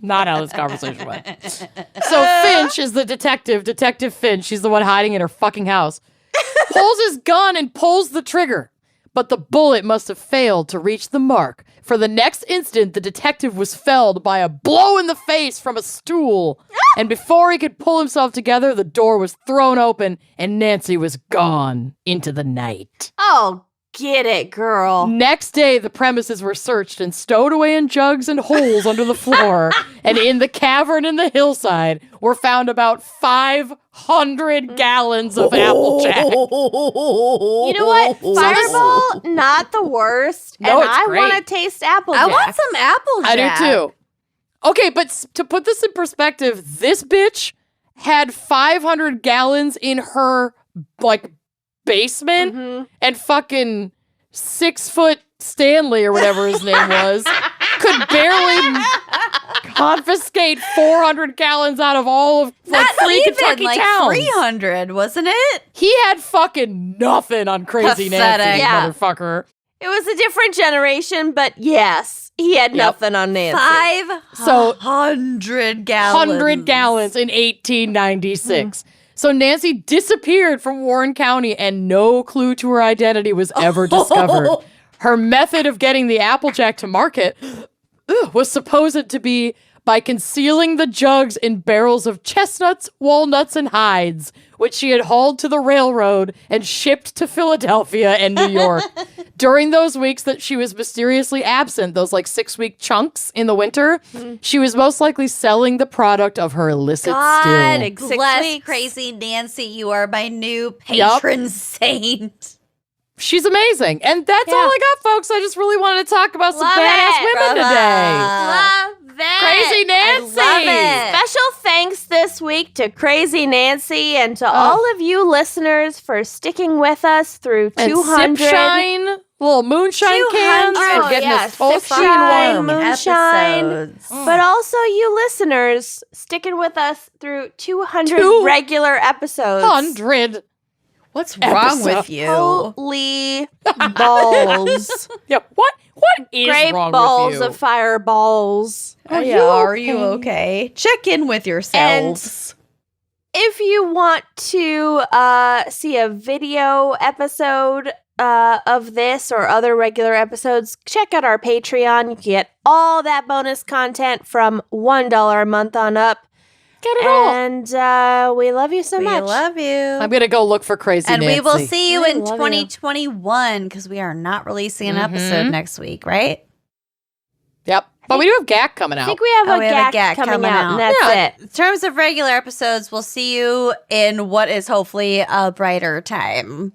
Not how this conversation went. So Finch is the detective. Detective Finch. She's the one hiding in her fucking house. Pulls his gun and pulls the trigger. But the bullet must have failed to reach the mark. For the next instant, the detective was felled by a blow in the face from a stool. And before he could pull himself together, the door was thrown open and Nancy was gone into the night. Oh, get it, girl. Next day, the premises were searched and stowed away in jugs and holes under the floor. And in the cavern in the hillside were found about 500 gallons of Applejack. You know what? Fireball, not the worst. No, and it's I great. want to taste Applejack. I want some Applejack. I do too. Okay, but to put this in perspective, this bitch had 500 gallons in her, basement, and fucking 6-foot Stanley or whatever his name was could barely confiscate 400 gallons out of all of Not three even, Kentucky like towns. 300, wasn't it? He had fucking nothing on Crazy Pathetic. Nancy, Yeah. motherfucker. It was a different generation, but yes, he had nothing on Nancy. 500 gallons. 100 gallons in 1896. So Nancy disappeared from Warren County and no clue to her identity was ever discovered. Her method of getting the Applejack to market was supposed to be by concealing the jugs in barrels of chestnuts, walnuts, and hides, which she had hauled to the railroad and shipped to Philadelphia and New York. During those weeks that she was mysteriously absent, those 6-week chunks in the winter, she was most likely selling the product of her illicit God still. 6 bless weeks. Crazy Nancy. You are my new patron saint. She's amazing. And that's all I got, folks. I just really wanted to talk about some Love badass it. women Brava. today. Love it. Crazy Nancy. I love it. Special thanks this week to Crazy Nancy and to all of you listeners for sticking with us through And 200. Sip Shine, little moonshine cans, 200. and getting yeah, us toasty Sip Shine, and warm. Moonshine. Episodes. But also you listeners sticking with us through 200 Two regular episodes. 100. What's wrong with Episode. you? Holy balls. Yeah, what is Great wrong balls with you? of fireballs. Are you okay? Check in with yourselves. If you want to see a video episode of this or other regular episodes, check out our Patreon. You can get all that bonus content from $1 a month on up. Get it all. And we love you so We much. love you. I'm going to go look for Crazy And Nancy. we will see you I in love you. 2021 because we are not releasing an episode next week, right? Yep. But we do have GAC coming I out. think we have we have a a gag GAC coming coming out, out. and that's Yeah. it. In terms of regular episodes, we'll see you in what is hopefully a brighter time.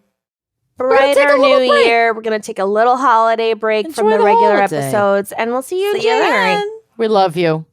gonna take a Brighter little new break. year. We're going to take a little holiday break from Enjoy the the regular holiday. episodes, and we'll see you in See you January. then. We love you.